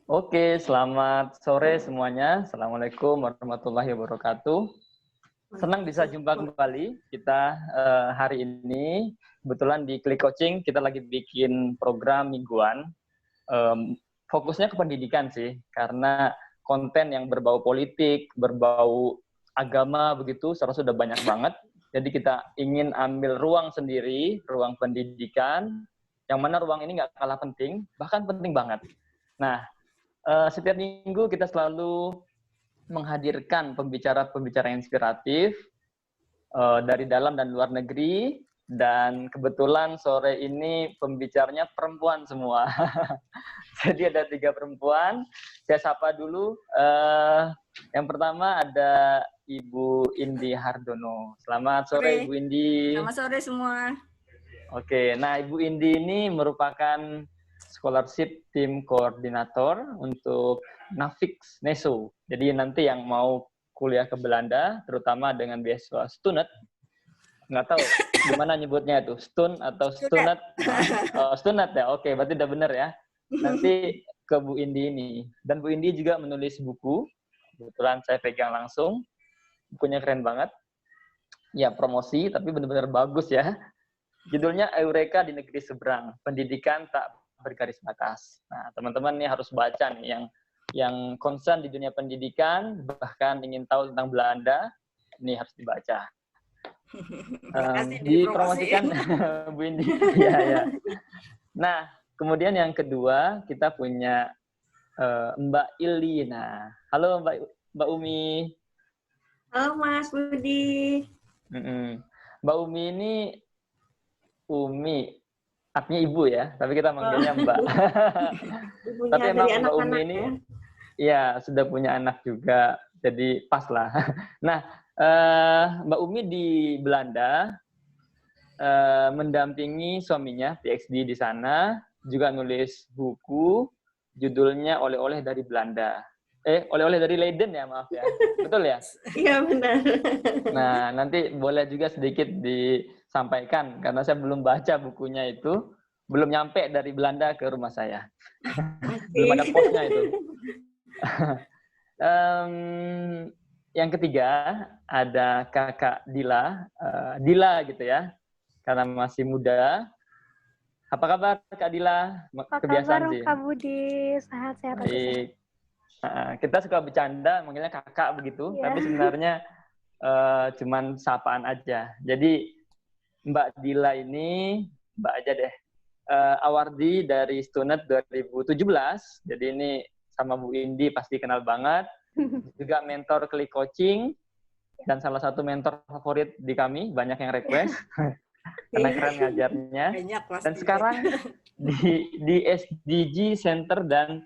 Oke, selamat sore semuanya. Assalamualaikum warahmatullahi wabarakatuh. Senang bisa jumpa kembali kita hari ini. Kebetulan di Klik Coaching kita lagi bikin program mingguan. Fokusnya ke pendidikan sih, karena konten yang berbau politik, berbau agama begitu, sekarang sudah banyak banget. Jadi kita ingin ambil ruang sendiri, ruang pendidikan, yang mana ruang ini nggak kalah penting, bahkan penting banget. Nah, setiap minggu kita selalu menghadirkan pembicara-pembicara inspiratif dari dalam dan luar negeri, dan kebetulan sore ini pembicaranya perempuan semua. Jadi ada 3 perempuan. Saya sapa dulu. Yang pertama ada Ibu Indi Hardono. Selamat sore, Ibu Indi. Selamat sore semua. Oke, nah Ibu Indi ini merupakan scholarship tim koordinator untuk Navix Neso. Jadi nanti yang mau kuliah ke Belanda, terutama dengan beasiswa Stunet, nggak tahu gimana nyebutnya itu, Stun atau Stunet. Stunet ya, oke, berarti udah bener ya. Nanti ke Bu Indi ini. Dan Bu Indi juga menulis buku, kebetulan saya pegang langsung, bukunya keren banget. Ya Ya, tapi benar-benar bagus ya. Judulnya Eureka di Negeri Seberang, Pendidikan Tak Bergaris Batas. Nah, teman-teman nih harus baca nih yang concern di dunia pendidikan, bahkan ingin tahu tentang Belanda, ini harus dibaca. Dipromosikan Bu Indi. Ya. Nah, kemudian yang kedua kita punya Mbak Ilina. Halo Mbak Umi. Halo Mas Budi. Mbak Umi ini artinya ibu ya, tapi kita manggilnya Mbak. Tapi emang Mbak Umi ini ya sudah punya anak juga, jadi pas lah. Nah, Mbak Umi di Belanda mendampingi suaminya PhD di sana, juga nulis buku judulnya Oleh-oleh dari Belanda. Oleh-oleh dari Leiden ya, maaf ya. Betul ya? Iya, benar. Nah, nanti boleh juga sedikit disampaikan, karena saya belum baca bukunya itu, belum nyampe dari Belanda ke rumah saya. Belum ada posnya itu. Yang ketiga, ada Kakak Dila. Dila gitu ya, karena masih muda. Apa kabar Kak Dila? Kebiasaan sih. Kak Budi, sehat-sehat aja. Kita suka bercanda, manggilnya kakak begitu, tapi sebenarnya cuman sapaan aja. Jadi Mbak Dila ini, Mbak aja deh, awardee dari Stunet 2017. Jadi ini sama Bu Indi pasti kenal banget. Juga mentor Klik Coaching, dan salah satu mentor favorit di kami, banyak yang request. Karena keren ngajarnya. Dan sekarang di SDG Center dan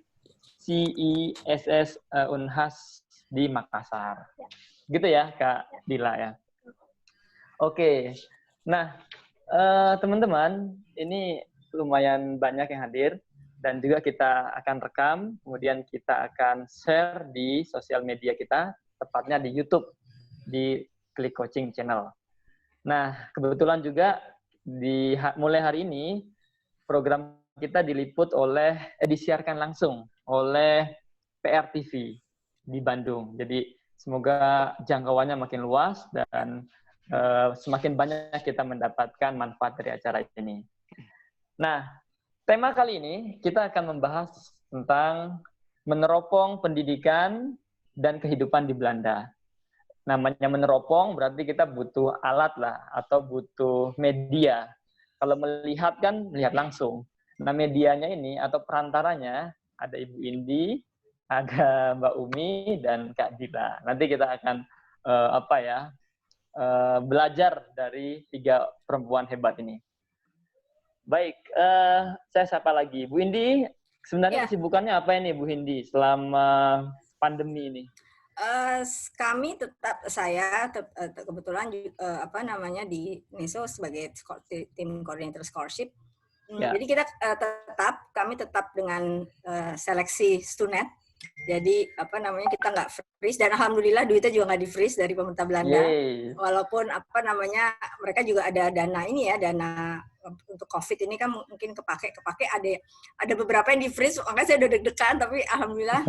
CISS Unhas di Makassar. Gitu ya, Kak Dila ya. Oke. Nah, teman-teman, ini lumayan banyak yang hadir, dan juga kita akan rekam, kemudian kita akan share di sosial media kita, tepatnya di YouTube, di Klik Coaching Channel. Nah, kebetulan juga mulai hari ini, program kita disiarkan langsung oleh PRTV di Bandung. Jadi semoga jangkauannya makin luas dan semakin banyak kita mendapatkan manfaat dari acara ini. Nah, tema kali ini kita akan membahas tentang meneropong pendidikan dan kehidupan di Belanda. Namanya meneropong berarti kita butuh alat lah, atau butuh media. Kalau melihat kan melihat langsung. Nah, medianya ini atau perantaranya ada Ibu Indi, ada Mbak Umi, dan Kak Dila. Nanti kita akan belajar dari 3 perempuan hebat ini. Baik, saya sapa lagi. Bu Indi, sebenarnya kesibukannya apa ini Bu Indi selama pandemi ini? Kami saya kebetulan di NESO sebagai tim koordinator scholarship. Jadi kami tetap dengan seleksi Stunet Jadi apa namanya kita nggak freeze dan alhamdulillah duitnya juga nggak di freeze dari pemerintah Belanda. Yeay. Walaupun apa namanya mereka juga ada dana ini ya, dana untuk COVID ini kan mungkin kepake ada beberapa yang di freeze, makanya saya udah deg-degan tapi alhamdulillah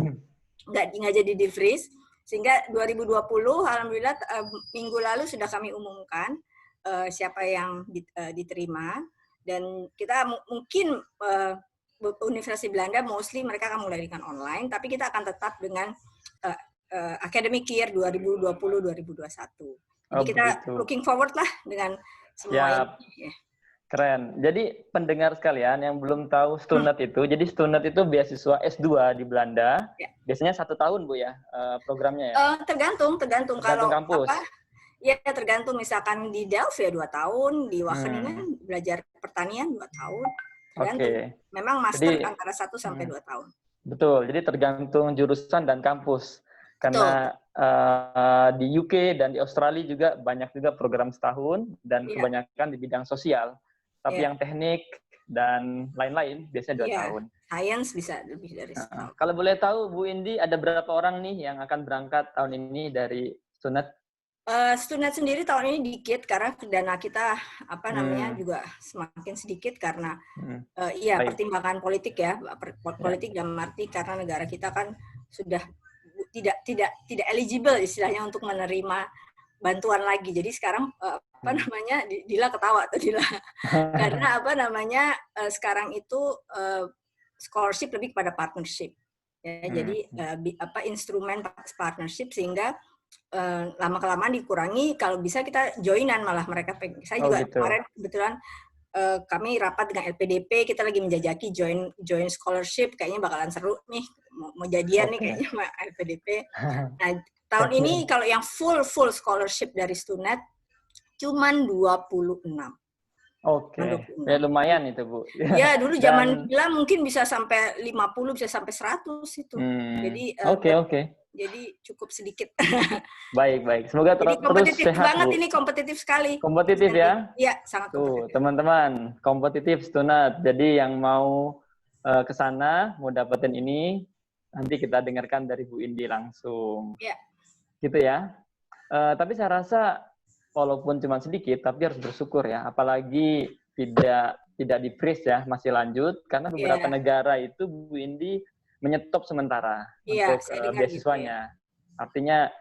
nggak jadi di freeze. Sehingga 2020 alhamdulillah minggu lalu sudah kami umumkan siapa yang diterima dan kita mungkin Universitas Belanda mostly mereka akan mulai dengan online, tapi kita akan tetap dengan academic year 2020-2021. Jadi kita looking forward lah dengan semua ini. Ya. Keren. Jadi pendengar sekalian yang belum tahu Stunat itu, jadi Stunat itu beasiswa S2 di Belanda. Ya. Biasanya 1 tahun Bu ya programnya ya? Tergantung kalau kampus. Ya tergantung, misalkan di Delft ya 2 tahun, di Wageningen belajar pertanian 2 tahun. Tergantung. Memang master jadi, antara 1 sampai 2 tahun. Betul, jadi tergantung jurusan dan kampus. Karena di UK dan di Australia juga banyak juga program setahun dan kebanyakan di bidang sosial. Tapi yang teknik dan lain-lain biasanya 2 tahun. Science bisa lebih dari setahun. Kalau boleh tahu Bu Indi, ada berapa orang nih yang akan berangkat tahun ini dari Stunat? Stunat sendiri tahun ini dikit karena dana kita juga semakin sedikit karena pertimbangan politik ya, politik dalam arti karena negara kita kan sudah tidak eligible istilahnya untuk menerima bantuan lagi. Jadi sekarang Dila ketawa tuh Dila. Karena sekarang itu scholarship lebih kepada partnership. Ya, jadi instrumen partnership sehingga lama-kelamaan dikurangi, kalau bisa kita joinan malah mereka pengen. Saya juga kemarin kebetulan kami rapat dengan LPDP, kita lagi menjajaki join scholarship, kayaknya bakalan seru nih, mau jadian nih kayaknya sama LPDP. Nah, tahun ini kalau yang full scholarship dari Stunat cuman 26. Ya lumayan itu Bu. Ya dulu zaman Bila mungkin bisa sampai 50, bisa sampai 100 itu. Jadi jadi cukup sedikit. Baik. Semoga terus sehat, banget Bu. Ini kompetitif sekali. Kompetitif ya? Iya, sangat kompetitif. Teman-teman, kompetitif Stunat. Jadi yang mau ke sana, mau dapetin ini, nanti kita dengarkan dari Bu Indi langsung. Iya. Gitu ya. Tapi saya rasa walaupun cuma sedikit, tapi harus bersyukur ya. Apalagi tidak di freeze ya, masih lanjut. Karena beberapa negara itu Bu Indi menyetop sementara untuk beasiswanya. Gitu, ya. Artinya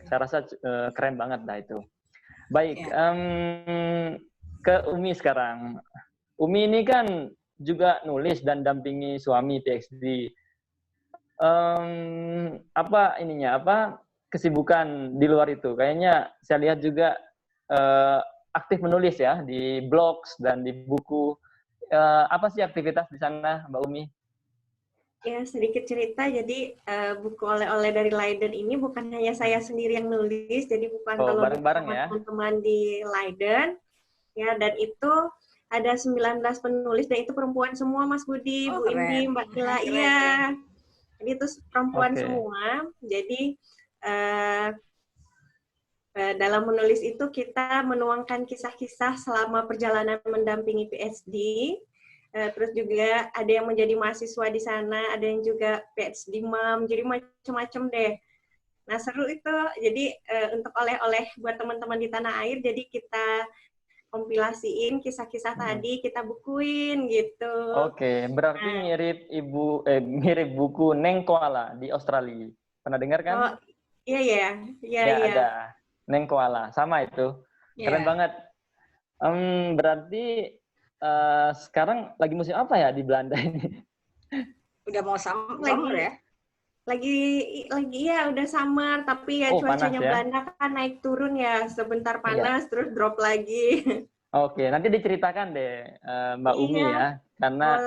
saya rasa keren banget dah itu. Baik, ke Umi sekarang. Umi ini kan juga nulis dan dampingi suami PhD. Kesibukan di luar itu? Kayaknya saya lihat juga aktif menulis ya di blogs dan di buku. Apa sih aktivitas di sana, Mbak Umi? Ya, sedikit cerita. Jadi buku oleh-oleh dari Leiden ini bukan hanya saya sendiri yang nulis, jadi bukan kalau teman-teman di Leiden. Ya, dan itu ada 19 penulis dan itu perempuan semua, Mas Budi, Bu Indi, Mbak Dila. Iya. Jadi itu perempuan semua. Jadi dalam menulis itu kita menuangkan kisah-kisah selama perjalanan mendampingi PhD. Terus juga ada yang menjadi mahasiswa di sana, ada yang juga PhD mom, jadi macam-macam deh. Nah seru itu, jadi untuk oleh-oleh buat teman-teman di tanah air, jadi kita kompilasiin kisah-kisah tadi, kita bukuin gitu. Oke, berarti mirip buku Neng Koala di Australia. Pernah dengar kan? Oh, iya. Ada Neng Koala, sama itu. Keren banget. Berarti sekarang lagi musim apa ya di Belanda ini? Udah mau summer ya? Lagi ya udah summer, tapi ya cuacanya ya? Belanda kan naik turun ya, sebentar panas terus drop lagi. Oke, nanti diceritakan deh Mbak Umi ya, karena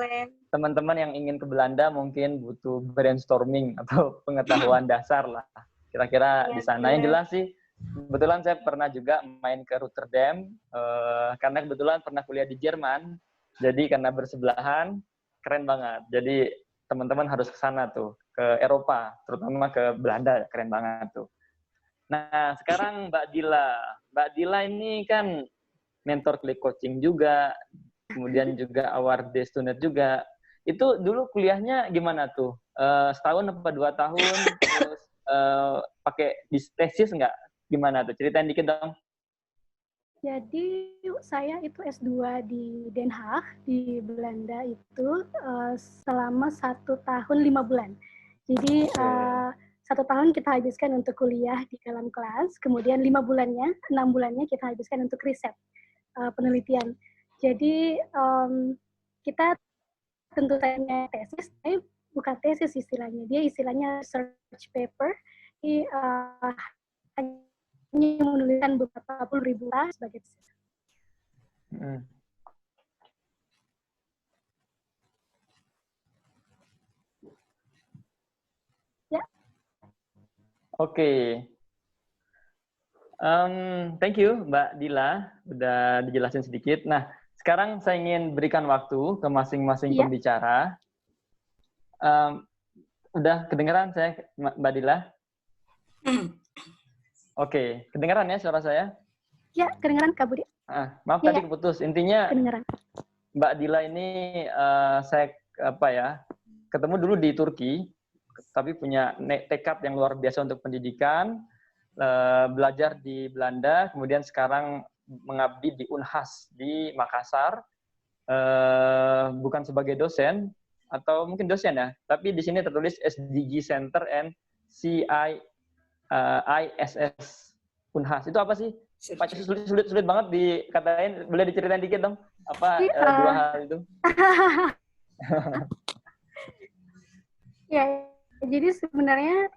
teman-teman yang ingin ke Belanda mungkin butuh brainstorming atau pengetahuan dasar lah. Kira-kira di sana yang jelas sih. Kebetulan saya pernah juga main ke Rotterdam, karena kebetulan pernah kuliah di Jerman, jadi karena bersebelahan, keren banget. Jadi teman-teman harus ke sana tuh, ke Eropa, terutama ke Belanda, keren banget tuh. Nah, sekarang Mbak Dila ini kan mentor Click Coaching juga, kemudian juga award Stunat juga. Itu dulu kuliahnya gimana tuh? setahun apa 2 tahun, terus pakai tesis nggak? Gimana tuh? Ceritain dikit dong. Jadi saya itu S2 di Den Haag, di Belanda itu selama 1 tahun 5 bulan. Jadi 1 tahun kita habiskan untuk kuliah di dalam kelas, kemudian 6 bulannya kita habiskan untuk riset, penelitian. Jadi kita tentu saja tesis, tapi bukan tesis istilahnya, dia istilahnya research paper. Jadi hanya menuliskan beberapa puluh ribu sebagai tesis. Ya. Oke. Thank you Mbak Dila, udah dijelasin sedikit. Nah, sekarang saya ingin berikan waktu ke masing-masing pembicara. Udah kedengeran saya, Mbak Dila? Oke, kedengeran ya suara saya? Ya, kedengeran Kak Budi. Maaf tadi keputus. Intinya kedengeran. Mbak Dila ini saya ketemu dulu di Turki, tapi punya tekad yang luar biasa untuk pendidikan, belajar di Belanda, kemudian sekarang mengabdi di Unhas di Makassar, bukan sebagai dosen atau mungkin dosen ya, tapi di sini tertulis SDG Center and ISS Unhas. Itu apa sih? Sulit banget dikatain. Boleh diceritain dikit dong? Apa dua hal itu? Ya, jadi sebenarnya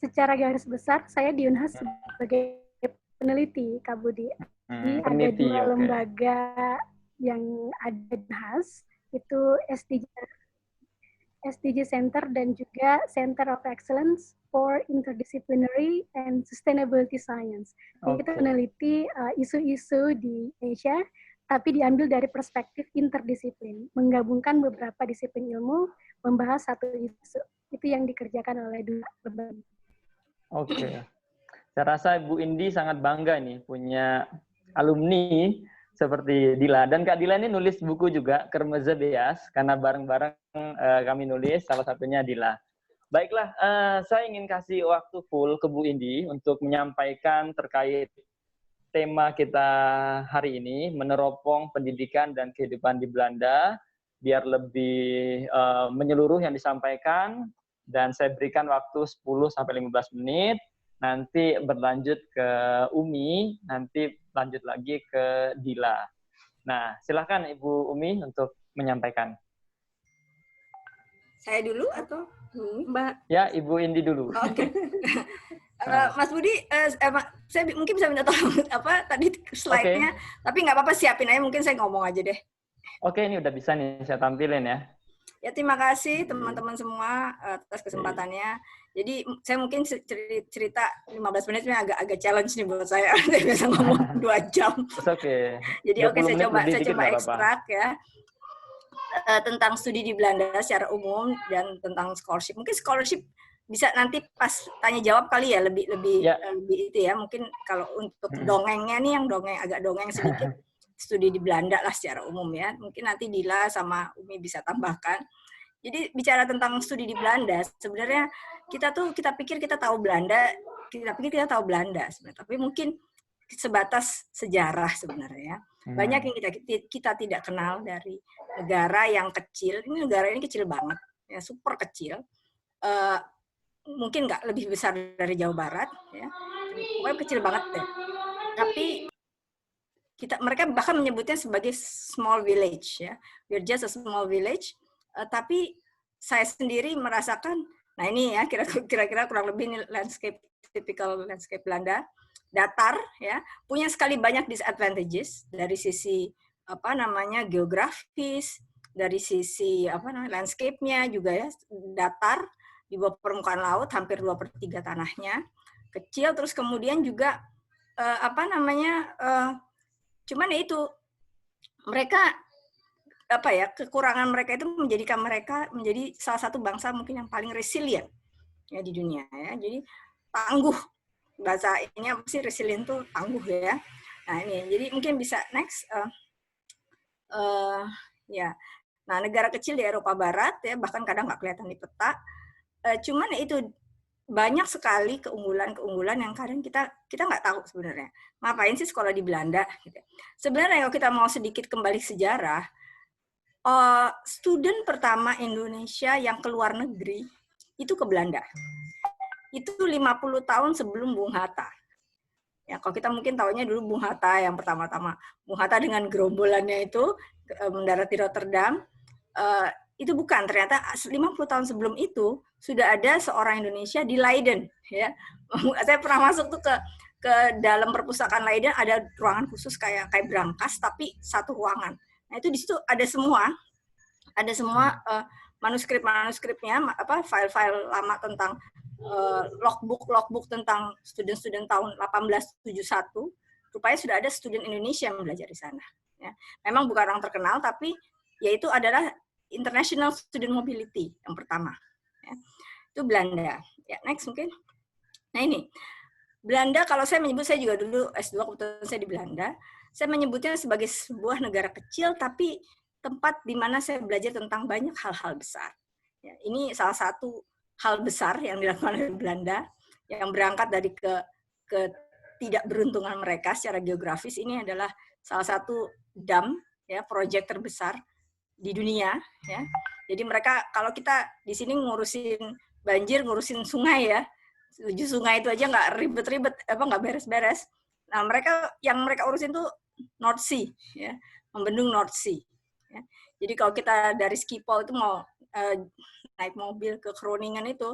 secara garis besar saya di Unhas sebagai peneliti, Kak Budi. Jadi ada 2 lembaga yang ada di Unhas, itu SDG Center dan juga Center of Excellence for Interdisciplinary and Sustainability Science. Jadi kita meneliti isu-isu di Indonesia, tapi diambil dari perspektif interdisiplin, menggabungkan beberapa disiplin ilmu, membahas satu isu. Itu yang dikerjakan oleh 2 lembaga. Oke. Saya rasa Bu Indi sangat bangga nih punya alumni seperti Dila. Dan Kak Dila ini nulis buku juga, Kırmızı Beyaz, karena bareng-bareng kami nulis, salah satunya Dila. Baiklah, saya ingin kasih waktu full ke Bu Indi untuk menyampaikan terkait tema kita hari ini, meneropong pendidikan dan kehidupan di Belanda, biar lebih menyeluruh yang disampaikan, dan saya berikan waktu 10-15 menit, nanti berlanjut ke Umi, nanti lanjut lagi ke Dila. Nah, silakan Ibu Umi untuk menyampaikan. Saya dulu atau Mbak? Ya, Ibu Indi dulu. Oke. Mas Budi, saya mungkin bisa minta tolong tadi slide-nya, tapi nggak apa-apa, siapin aja, mungkin saya ngomong aja deh. Oke, ini udah bisa nih saya tampilin ya. Ya, terima kasih teman-teman semua atas kesempatannya. Jadi saya mungkin cerita 15 menit ini agak challenge nih buat saya. Saya biasa ngomong 2 jam. Oke. Jadi saya coba ekstrak ya tentang studi di Belanda secara umum dan tentang scholarship. Mungkin scholarship bisa nanti pas tanya jawab kali ya, lebih itu ya. Mungkin kalau untuk dongengnya nih, yang agak dongeng sedikit. Studi di Belanda lah secara umum ya. Mungkin nanti Dila sama Umi bisa tambahkan. Jadi bicara tentang studi di Belanda, sebenarnya kita pikir kita tahu Belanda sebenarnya. Tapi mungkin sebatas sejarah sebenarnya. Banyak yang kita tidak kenal dari negara yang kecil. Ini negara ini kecil banget, ya, super kecil. Mungkin nggak lebih besar dari Jawa Barat, ya. Pokoknya kecil banget deh. Tapi mereka bahkan menyebutnya sebagai small village, ya. We're just a small village. Tapi saya sendiri merasakan, nah ini ya kira-kira kurang lebih ini typical landscape Belanda, datar, ya, punya sekali banyak disadvantages dari sisi geografis, dari sisi landscape-nya juga ya, datar di bawah permukaan laut, hampir 2/3 tanahnya, kecil, terus kemudian juga cuman ya itu, mereka kekurangan mereka itu menjadikan mereka menjadi salah satu bangsa mungkin yang paling resilient ya di dunia ya. Jadi tangguh, bahasa ini apa sih, resilient tuh tangguh ya. Nah ini, jadi mungkin bisa next ya. Nah, negara kecil di Eropa Barat ya, bahkan kadang nggak kelihatan di peta. Cuman itu banyak sekali keunggulan-keunggulan yang kadang kita nggak tahu sebenarnya. Ngapain sih sekolah di Belanda? Gitu. Sebenarnya kalau kita mau sedikit kembali sejarah, student pertama Indonesia yang keluar negeri itu ke Belanda. Itu 50 tahun sebelum Bung Hatta. Ya, kalau kita mungkin tahunya dulu Bung Hatta yang pertama-tama. Bung Hatta dengan gerombolannya itu mendarat di Rotterdam. Itu bukan, ternyata 50 tahun sebelum itu sudah ada seorang Indonesia di Leiden. Ya, saya pernah masuk tuh ke dalam perpustakaan Leiden, ada ruangan khusus kayak brankas tapi satu ruangan. Nah itu di situ ada semua manuskripnya, file-file lama tentang logbook tentang student tahun 1871, rupanya sudah ada student Indonesia yang belajar di sana. Ya. Memang bukan orang terkenal, tapi yaitu adalah International Student Mobility yang pertama. Ya. Itu Belanda. Ya, next mungkin. Nah ini, Belanda kalau saya menyebut, saya juga dulu S2 kebetulan saya di Belanda, saya menyebutnya sebagai sebuah negara kecil, tapi tempat di mana saya belajar tentang banyak hal-hal besar. Ya, ini salah satu hal besar yang dilakukan oleh Belanda yang berangkat dari ketidakberuntungan mereka secara geografis. Ini adalah salah satu dam ya, proyek terbesar di dunia ya. Jadi mereka, kalau kita di sini ngurusin banjir, ngurusin sungai ya, 7 sungai itu aja nggak ribet-ribet, nggak beres-beres. Nah, yang mereka urusin tuh North Sea ya, membendung North Sea ya. Jadi kalau kita dari Schiphol itu mau naik mobil ke Groningen itu,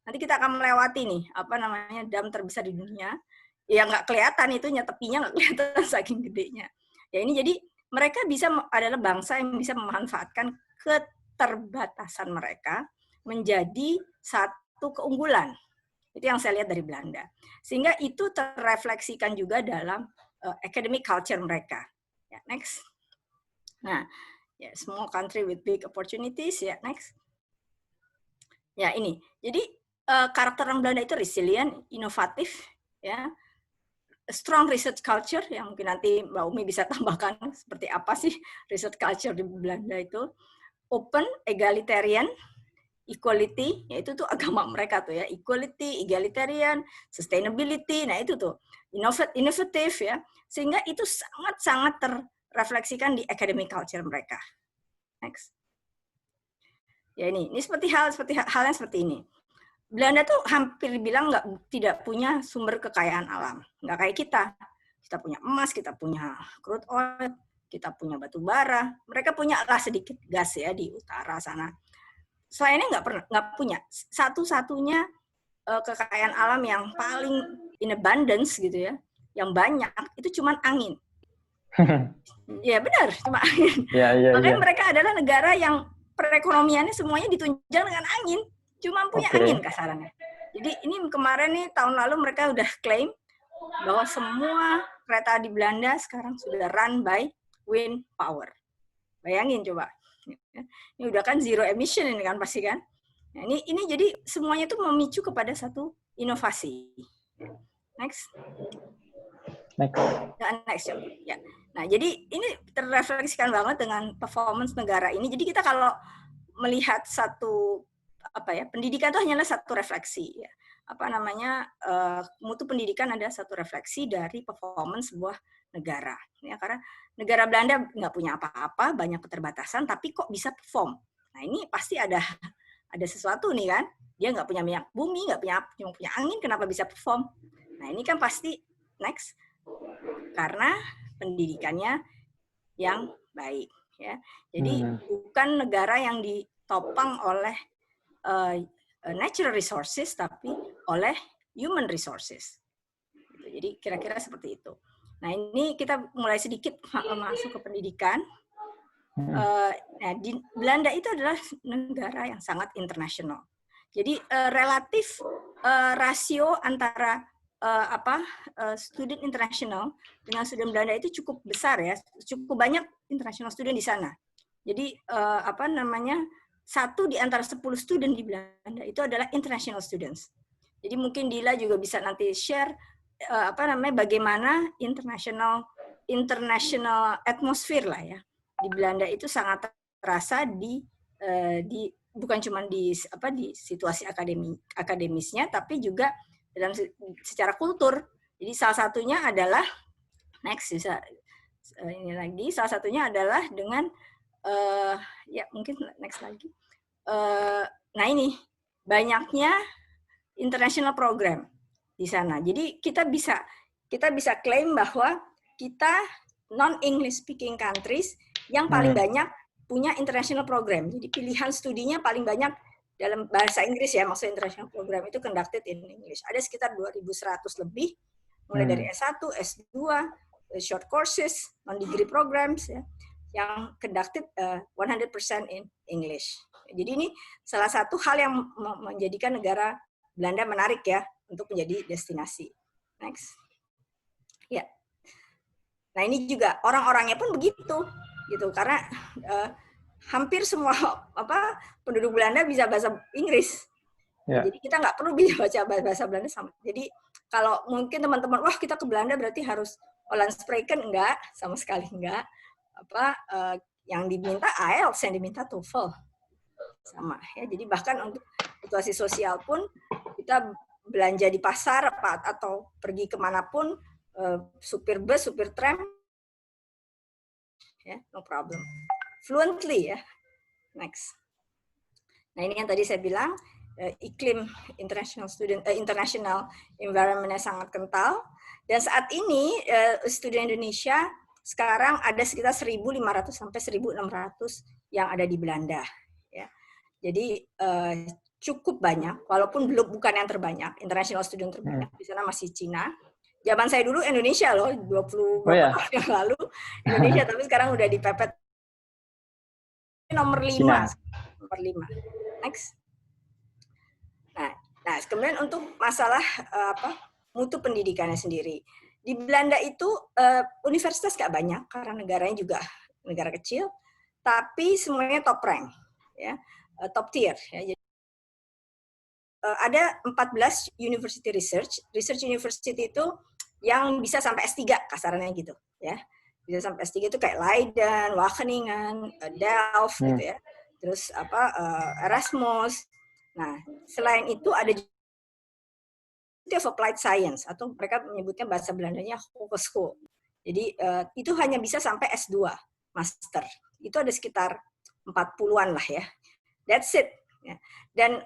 nanti kita akan melewati nih, dam terbesar di dunia. Ya nggak kelihatan itunya, tepinya nggak kelihatan saking gedenya. Ya ini jadi mereka adalah bangsa yang bisa memanfaatkan keterbatasan mereka menjadi satu keunggulan. Itu yang saya lihat dari Belanda. Sehingga itu terrefleksikan juga dalam academic culture mereka. Ya, next. Nah, ya, small country with big opportunities. Ya, next. Ya, ini. Jadi karakter orang Belanda itu resilient, inovatif, ya, strong research culture, yang mungkin nanti Mbak Umi bisa tambahkan seperti apa sih research culture di Belanda itu. Open, egalitarian, equality, yaitu tuh agama mereka tuh ya, equality, egalitarian, sustainability, nah itu tuh inovatif ya, sehingga itu sangat-sangat terrefleksikan di academic culture mereka. Next. Ya ini seperti hal yang seperti ini. Belanda tuh hampir bilang tidak punya sumber kekayaan alam, nggak kayak kita. Kita punya emas, kita punya crude oil, kita punya batu bara. Mereka punya lah sedikit gas ya di utara sana. Selainnya nggak punya. Satu-satunya kekayaan alam yang paling in abundance gitu ya, yang banyak itu cuma angin. Ya benar, cuma angin. Makanya mereka adalah negara yang perekonomiannya semuanya ditunjang dengan angin, cuma punya angin kasarannya. Jadi ini kemarin nih tahun lalu mereka udah klaim bahwa semua kereta di Belanda sekarang sudah run by wind power. Bayangin coba. Ini udah kan zero emission ini kan pasti kan. Nah, ini jadi semuanya itu memicu kepada satu inovasi. Next. Next. Ya. Nah, jadi ini terrefleksikan banget dengan performance negara ini. Jadi kita kalau melihat satu pendidikan itu hanyalah satu refleksi ya. Mutu pendidikan ada satu refleksi dari performance sebuah negara. Ya, karena negara Belanda nggak punya apa-apa, banyak keterbatasan, tapi kok bisa perform. Nah, ini pasti ada sesuatu nih kan. Dia nggak punya minyak bumi, nggak punya angin, kenapa bisa perform? Nah, ini kan pasti next. Karena pendidikannya yang baik ya. Jadi bukan negara yang ditopang oleh natural resources tapi oleh human resources. Jadi kira-kira seperti itu. Nah, ini kita mulai sedikit masuk ke pendidikan. Nah, di Belanda itu adalah negara yang sangat internasional. Jadi relatif rasio antara student internasional dengan student Belanda itu cukup besar ya, cukup banyak international student di sana. Jadi 1 di antara 10 student di Belanda itu adalah international students. Jadi mungkin Dila juga bisa nanti share bagaimana international atmosphere lah ya di Belanda itu sangat terasa di bukan cuma di situasi akademisnya, tapi juga dalam secara kultur. Jadi salah satunya adalah ini lagi, salah satunya adalah dengan ya mungkin next lagi. Nah ini banyaknya international program di sana. Jadi kita bisa klaim bahwa kita non-English speaking countries yang paling banyak punya international program. Jadi pilihan studinya paling banyak dalam bahasa Inggris ya, maksudnya international program itu conducted in English. Ada sekitar 2.100 lebih, mulai dari S1, S2, short courses, non-degree programs ya, yang conducted 100% in English. Jadi ini salah satu hal yang menjadikan negara Belanda menarik ya untuk menjadi destinasi. Next. Ya. Nah, ini juga orang-orangnya pun begitu gitu karena hampir semua penduduk Belanda bisa bahasa Inggris. Ya. Jadi kita nggak perlu baca bahasa Belanda sama. Jadi kalau mungkin teman-teman wah kita ke Belanda berarti harus Holland spreken, enggak, sama sekali enggak. Yang diminta IELTS, yang diminta TOEFL. Sama ya. Jadi bahkan untuk situasi sosial pun kita belanja di pasar atau pergi kemanapun, supir bus, supir tram, ya, no problem. Fluently ya. Next. Nah ini yang tadi saya bilang, iklim international environment-nya sangat kental. Dan saat ini student Indonesia sekarang ada sekitar 1.500 sampai 1.600 yang ada di Belanda. Ya. Jadi cukup banyak, walaupun bukan yang terbanyak, international student terbanyak di sana masih Cina. Zaman saya dulu Indonesia loh, 20 tahun yang lalu Indonesia, tapi sekarang udah dipepet nomor 5. Nomor 5. Next. Nah, kemudian untuk masalah mutu pendidikannya sendiri. Di Belanda itu universitas nggak banyak karena negaranya juga negara kecil, tapi semuanya top rank, ya, top tier. Ya. Jadi, ada 14 university research university itu yang bisa sampai S3 kasarannya gitu, ya. Bisa sampai S3 itu kayak Leiden, Wageningen, Delft gitu ya. Terus Erasmus. Nah, selain itu ada of applied science atau mereka menyebutnya bahasa Belandanya Hogeschool. Jadi itu hanya bisa sampai S2, master. Itu ada sekitar 40-an lah ya. That's it. Ya. Dan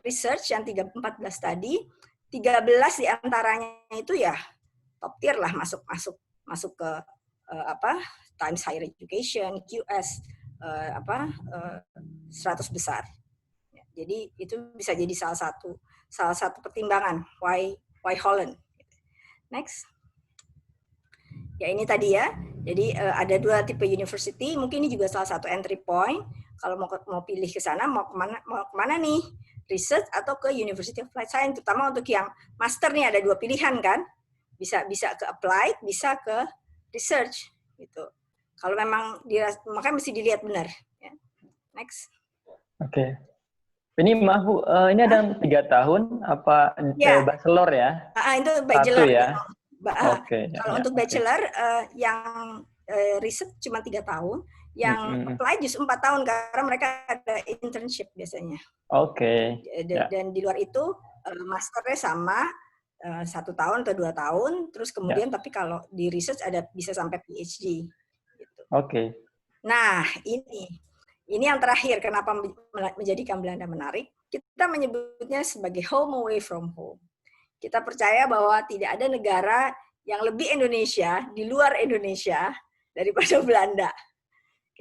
research yang 14 tadi, 13 diantaranya itu ya top tier lah, masuk ke Times Higher Education, QS, 100 besar. Ya, jadi itu bisa jadi salah satu pertimbangan why Holland. Next. Ya ini tadi ya. Jadi ada 2 tipe university. Mungkin ini juga salah satu entry point. Kalau mau pilih ke sana, mau kemana nih? Research atau ke University of Applied Science. Terutama untuk yang master nih ada 2 pilihan kan. Bisa ke applied, bisa ke research. Gitu. Kalau memang makanya mesti dilihat benar. Ya. Next. Oke. Ini maaf Bu, ini ada 3 tahun apa ya. Bachelor ya? Itu bachelor. 1 ya? Okay. Kalau untuk bachelor yang riset cuma 3 tahun, yang apply justru 4 tahun karena mereka ada internship biasanya. Oke. Dan di luar itu masternya sama 1 tahun atau 2 tahun, terus kemudian tapi kalau di research ada bisa sampai PhD. Gitu. Oke. Nah ini yang terakhir kenapa menjadikan Belanda menarik. Kita menyebutnya sebagai home away from home. Kita percaya bahwa tidak ada negara yang lebih Indonesia di luar Indonesia daripada Belanda.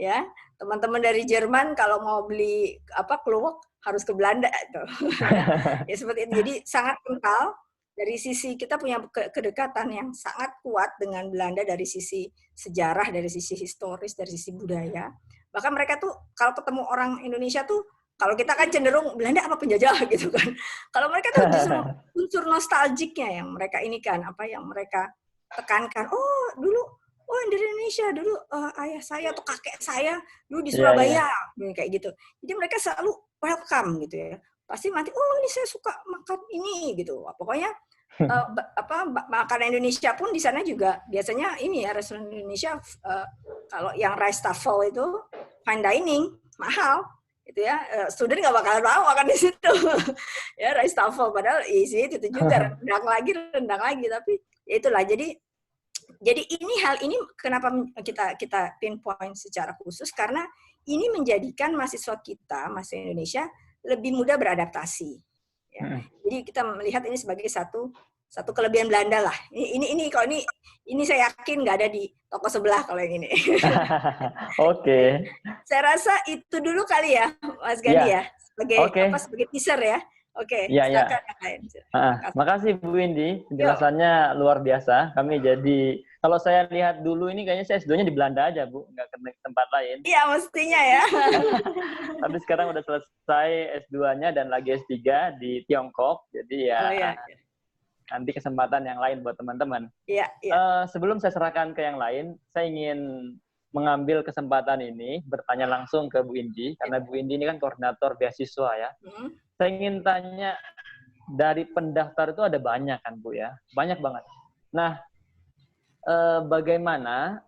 Ya, teman-teman dari Jerman kalau mau beli kluwek harus ke Belanda itu. Ya seperti itu. Jadi sangat kental dari sisi kita punya kedekatan yang sangat kuat dengan Belanda dari sisi sejarah, dari sisi historis, dari sisi budaya. Bahkan mereka tuh kalau ketemu orang Indonesia tuh, kalau kita kan cenderung Belanda apa penjajah gitu kan. Kalau mereka tuh justru unsur nostalgiknya yang mereka ini kan, yang mereka tekankan. Oh dulu, di Indonesia dulu ayah saya atau kakek saya dulu di Surabaya, kayak gitu. Jadi mereka selalu welcome gitu ya. Pasti nanti, ini saya suka makan ini gitu. Pokoknya makanan Indonesia pun di sana juga biasanya ini ya restoran Indonesia kalau yang rice tafel itu fine dining mahal gitu ya, student nggak bakalan mau makan di situ ya, rice tafel, padahal isi itu juga rendang lagi, tapi ya itulah. Jadi hal ini kenapa kita pinpoint secara khusus, karena ini menjadikan mahasiswa Indonesia lebih mudah beradaptasi ya. Jadi kita melihat ini sebagai satu kelebihan Belanda lah. Ini saya yakin nggak ada di toko sebelah kalau yang ini. Oke. Saya rasa itu dulu kali ya, Mas Gandhi ya, sebagai teaser ya. Oke, silakan yang lain. Makasih Bu Windy, penjelasannya luar biasa. Kami jadi, kalau saya lihat dulu ini kayaknya saya S2-nya di Belanda aja Bu, nggak ke tempat lain. Iya, mestinya ya. Tapi sekarang udah selesai S2-nya dan lagi S3 di Tiongkok, jadi ya. Nanti kesempatan yang lain buat teman-teman. Iya. Sebelum saya serahkan ke yang lain, saya ingin mengambil kesempatan ini bertanya langsung ke Bu Indi, karena Bu Indi ini kan koordinator beasiswa ya. Saya ingin tanya, dari pendaftar itu ada banyak kan Bu ya? Banyak banget. Nah, bagaimana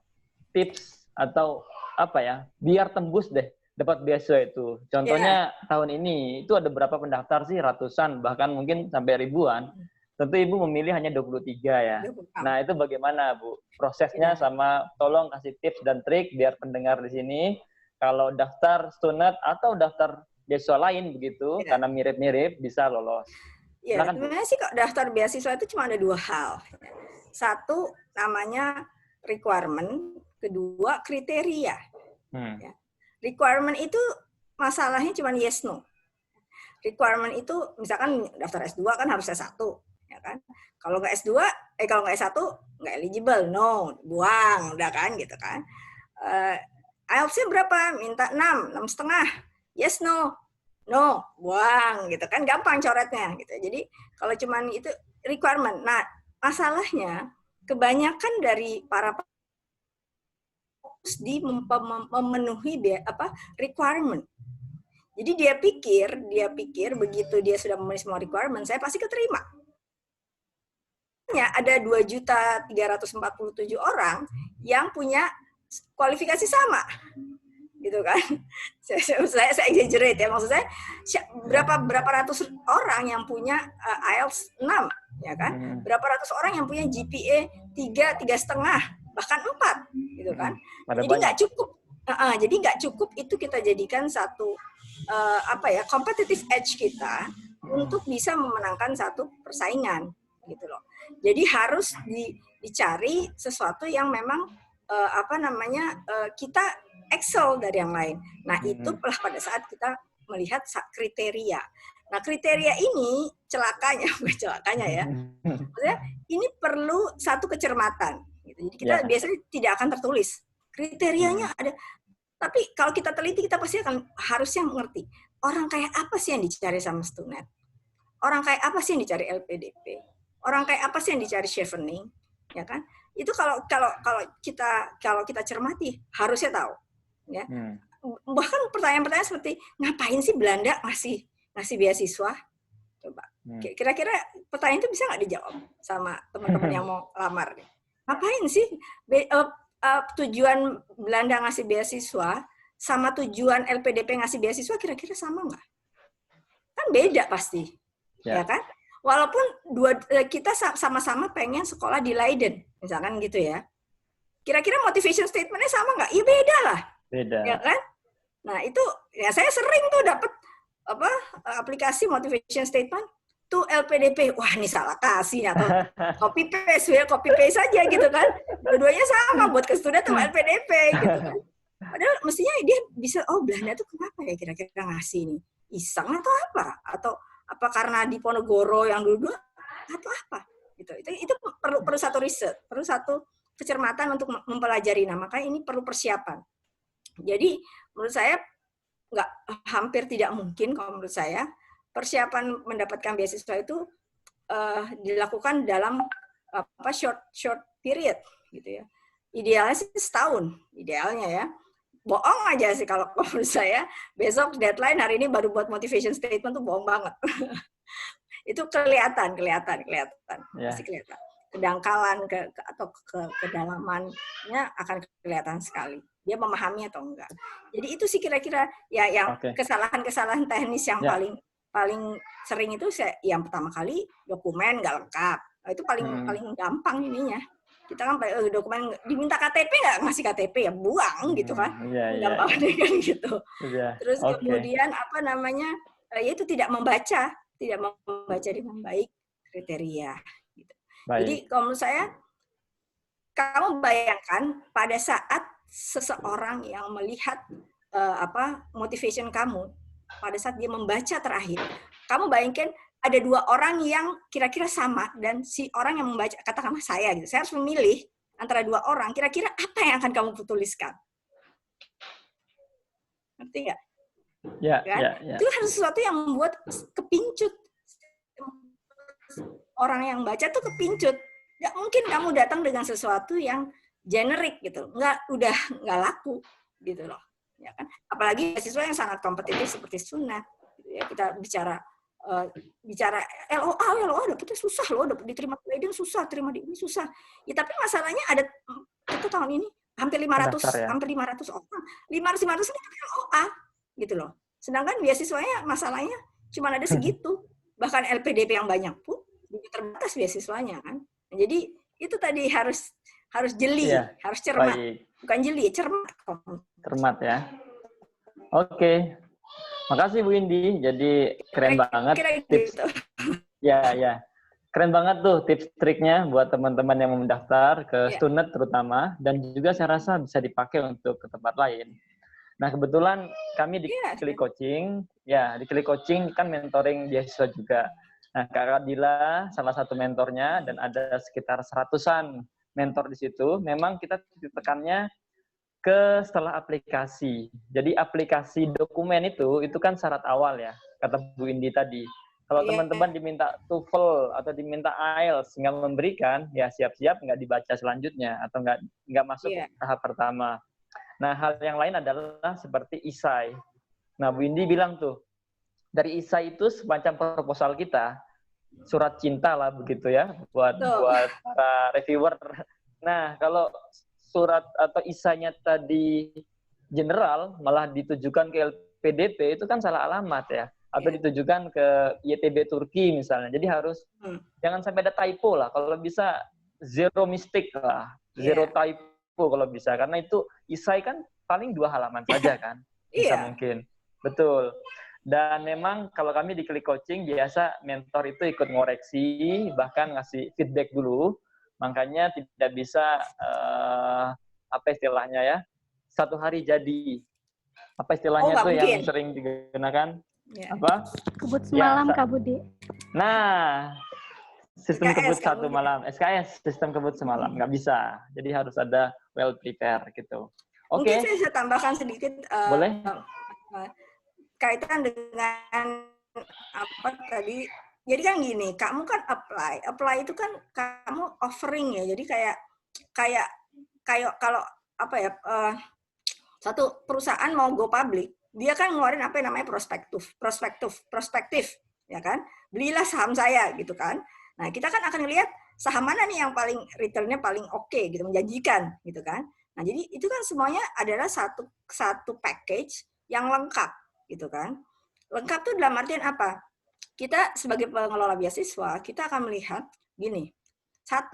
tips atau apa ya, biar tembus deh dapat beasiswa itu? Contohnya tahun ini, itu ada berapa pendaftar sih? Ratusan, bahkan mungkin sampai ribuan. Tentu Ibu memilih hanya 23 ya. Nah, itu bagaimana Bu prosesnya, sama tolong kasih tips dan trik biar pendengar di sini kalau daftar student atau daftar beasiswa lain begitu, karena mirip-mirip bisa lolos. Iya, sebenarnya sih kok daftar beasiswa itu cuma ada dua hal. Satu namanya requirement, kedua kriteria. Ya. Requirement itu masalahnya cuma yes no. Requirement itu misalkan daftar S2 kan harus S1. Ya kan? Kalau nggak S2, kalau nggak S1 nggak eligible, no, buang, udah kan gitu kan. IELTS-nya berapa? Minta 6,5. Yes, no, buang gitu kan, gampang coretnya gitu. Jadi kalau cuman itu requirement. Nah, masalahnya kebanyakan dari para fokus di memenuhi requirement. Jadi dia pikir begitu dia sudah memenuhi semua requirement, saya pasti keterima. Ada 2.347 orang yang punya kualifikasi sama, gitu kan? Saya exaggerate ya, maksud saya berapa ratus orang yang punya IELTS 6, ya kan? Berapa ratus orang yang punya GPA 3,5, bahkan 4, gitu kan? Jadi nggak cukup. Jadi nggak cukup itu kita jadikan satu competitive edge kita untuk bisa memenangkan satu persaingan, gitu loh. Jadi harus dicari sesuatu yang memang kita excel dari yang lain. Nah, itu pada saat kita melihat kriteria. Nah, kriteria ini bukan celakanya ya. Maksudnya ini perlu satu kecermatan. Gitu. Jadi kita biasanya tidak akan tertulis. Kriterianya ada. Tapi kalau kita teliti, kita pasti harusnya mengerti. Orang kayak apa sih yang dicari sama student? Orang kayak apa sih yang dicari LPDP? Orang kayak apa sih yang dicari chevening? Ya kan? Itu kalau kita cermati, harusnya tahu. Ya. Bahkan pertanyaan-pertanyaan seperti, ngapain sih Belanda ngasih beasiswa? Coba. Kira-kira pertanyaan itu bisa nggak dijawab sama teman-teman yang mau lamar? Ngapain sih tujuan Belanda ngasih beasiswa sama tujuan LPDP ngasih beasiswa kira-kira sama nggak? Kan beda pasti. Ya kan? Walaupun kita sama-sama pengen sekolah di Leiden, misalkan gitu ya. Kira-kira motivation statement-nya sama nggak? Ya beda lah. Beda. Ya kan? Nah, itu ya saya sering tuh dapat aplikasi motivation statement tuh LPDP. Wah, ini salah kasih atau copy paste saja gitu kan. Dua-duanya sama buat ke student atau LPDP gitu kan. Padahal mestinya dia bisa, Belanda tuh kenapa ya kira-kira ngasih ini? Iseng atau apa? Atau apa karena di Ponorogo yang dulu atau apa gitu. Itu perlu satu riset, perlu satu kecermatan untuk mempelajari. Nah, makanya ini perlu persiapan. Jadi menurut saya hampir tidak mungkin kalau menurut saya persiapan mendapatkan beasiswa itu dilakukan dalam short period gitu ya. Idealnya sih setahun, idealnya ya. Bohong aja sih kalau menurut saya, besok deadline, hari ini baru buat motivation statement tuh bohong banget. Itu kelihatan. Masih kelihatan. kedangkalan atau kedalamannya akan kelihatan sekali. Dia memahami atau enggak. Jadi itu sih kira-kira ya yang kesalahan-kesalahan teknis yang paling sering itu yang pertama kali dokumen nggak lengkap. Nah, itu paling gampang ininya. Kita kan dokumen diminta KTP nggak ngasih KTP ya buang gitu kan. Gampang kan gitu. Terus kemudian apa namanya? Ya itu tidak membaca dengan baik kriteria. Gitu. Jadi kalau menurut saya, kamu bayangkan pada saat seseorang yang melihat motivation kamu, pada saat dia membaca terakhir, kamu bayangkan ada dua orang yang kira-kira sama dan si orang yang membaca, katakanlah saya gitu, saya harus memilih antara dua orang, kira-kira apa yang akan kamu tuliskan? Ngerti nggak? Itu harus sesuatu yang membuat kepincut. Orang yang baca tuh kepincut. Nggak mungkin kamu datang dengan sesuatu yang generik gitu, udah nggak laku gitu loh, ya kan? Apalagi siswa yang sangat kompetitif seperti Sunat, gitu ya. Kita bicara LOA dapetnya susah loh, diterima Leiden susah, terima di ini susah. Ya tapi masalahnya ada itu tahun ini hampir 500 orang, 500 LOA gitu loh. Sedangkan beasiswanya masalahnya cuma ada segitu, bahkan LPDP yang banyak pun juga terbatas beasiswanya kan. Jadi itu tadi harus jeli, harus cermat. Bukan jeli, cermat. Cermat ya. Oke. Makasih Bu Indi. Jadi keren banget tips. Gitu. Ya. Keren banget tuh tips triknya buat teman-teman yang mau mendaftar ke Stunet terutama, dan juga saya rasa bisa dipakai untuk ke tempat lain. Nah, kebetulan kami di Klik Coaching, di Klik Coaching kan mentoring beasiswa juga. Nah, Kak Dila salah satu mentornya dan ada sekitar 100-an mentor di situ. Memang kita tekannya ke setelah aplikasi. Jadi aplikasi dokumen itu kan syarat awal ya, kata Bu Indi tadi. Kalau teman-teman diminta TOEFL atau diminta IELTS nggak memberikan, ya siap-siap nggak dibaca selanjutnya atau nggak masuk tahap pertama. Nah, hal yang lain adalah seperti isai. Nah, Bu Indi bilang tuh, dari isai itu semacam proposal kita, surat cinta lah begitu ya, buat para reviewer. Nah, kalau surat atau isainya tadi general, malah ditujukan ke LPDP, itu kan salah alamat ya. Atau ditujukan ke YTB Turki misalnya. Jadi harus, jangan sampai ada typo lah. Kalau bisa, zero mistake lah. Zero typo kalau bisa, karena itu isai kan paling 2 halaman saja kan, bisa mungkin, betul. Dan memang kalau kami di Klik Coaching biasa mentor itu ikut ngoreksi, bahkan ngasih feedback dulu, makanya tidak bisa apa istilahnya ya, 1 hari jadi, apa istilahnya tuh yang sering digunakan, apa? Kebut semalam Kak Budi. Nah. Sistem SKS, kebut satu malam, SKS, sistem kebut semalam, nggak bisa. Jadi harus ada well prepare gitu. Oke. Mungkin saya tambahkan sedikit. Boleh? Kaitan dengan apa tadi. Jadi kan gini, kamu kan apply itu kan kamu offering ya. Jadi kayak kalau apa ya, satu perusahaan mau go public, dia kan ngeluarin apa yang namanya prospektif, ya kan? Belilah saham saya gitu kan. Nah, kita kan akan lihat saham mana nih yang paling return-nya paling oke gitu, menjanjikan gitu kan. Nah, jadi itu kan semuanya adalah satu package yang lengkap gitu kan. Lengkap tuh dalam artian apa? Kita sebagai pengelola beasiswa, kita akan melihat gini. 1,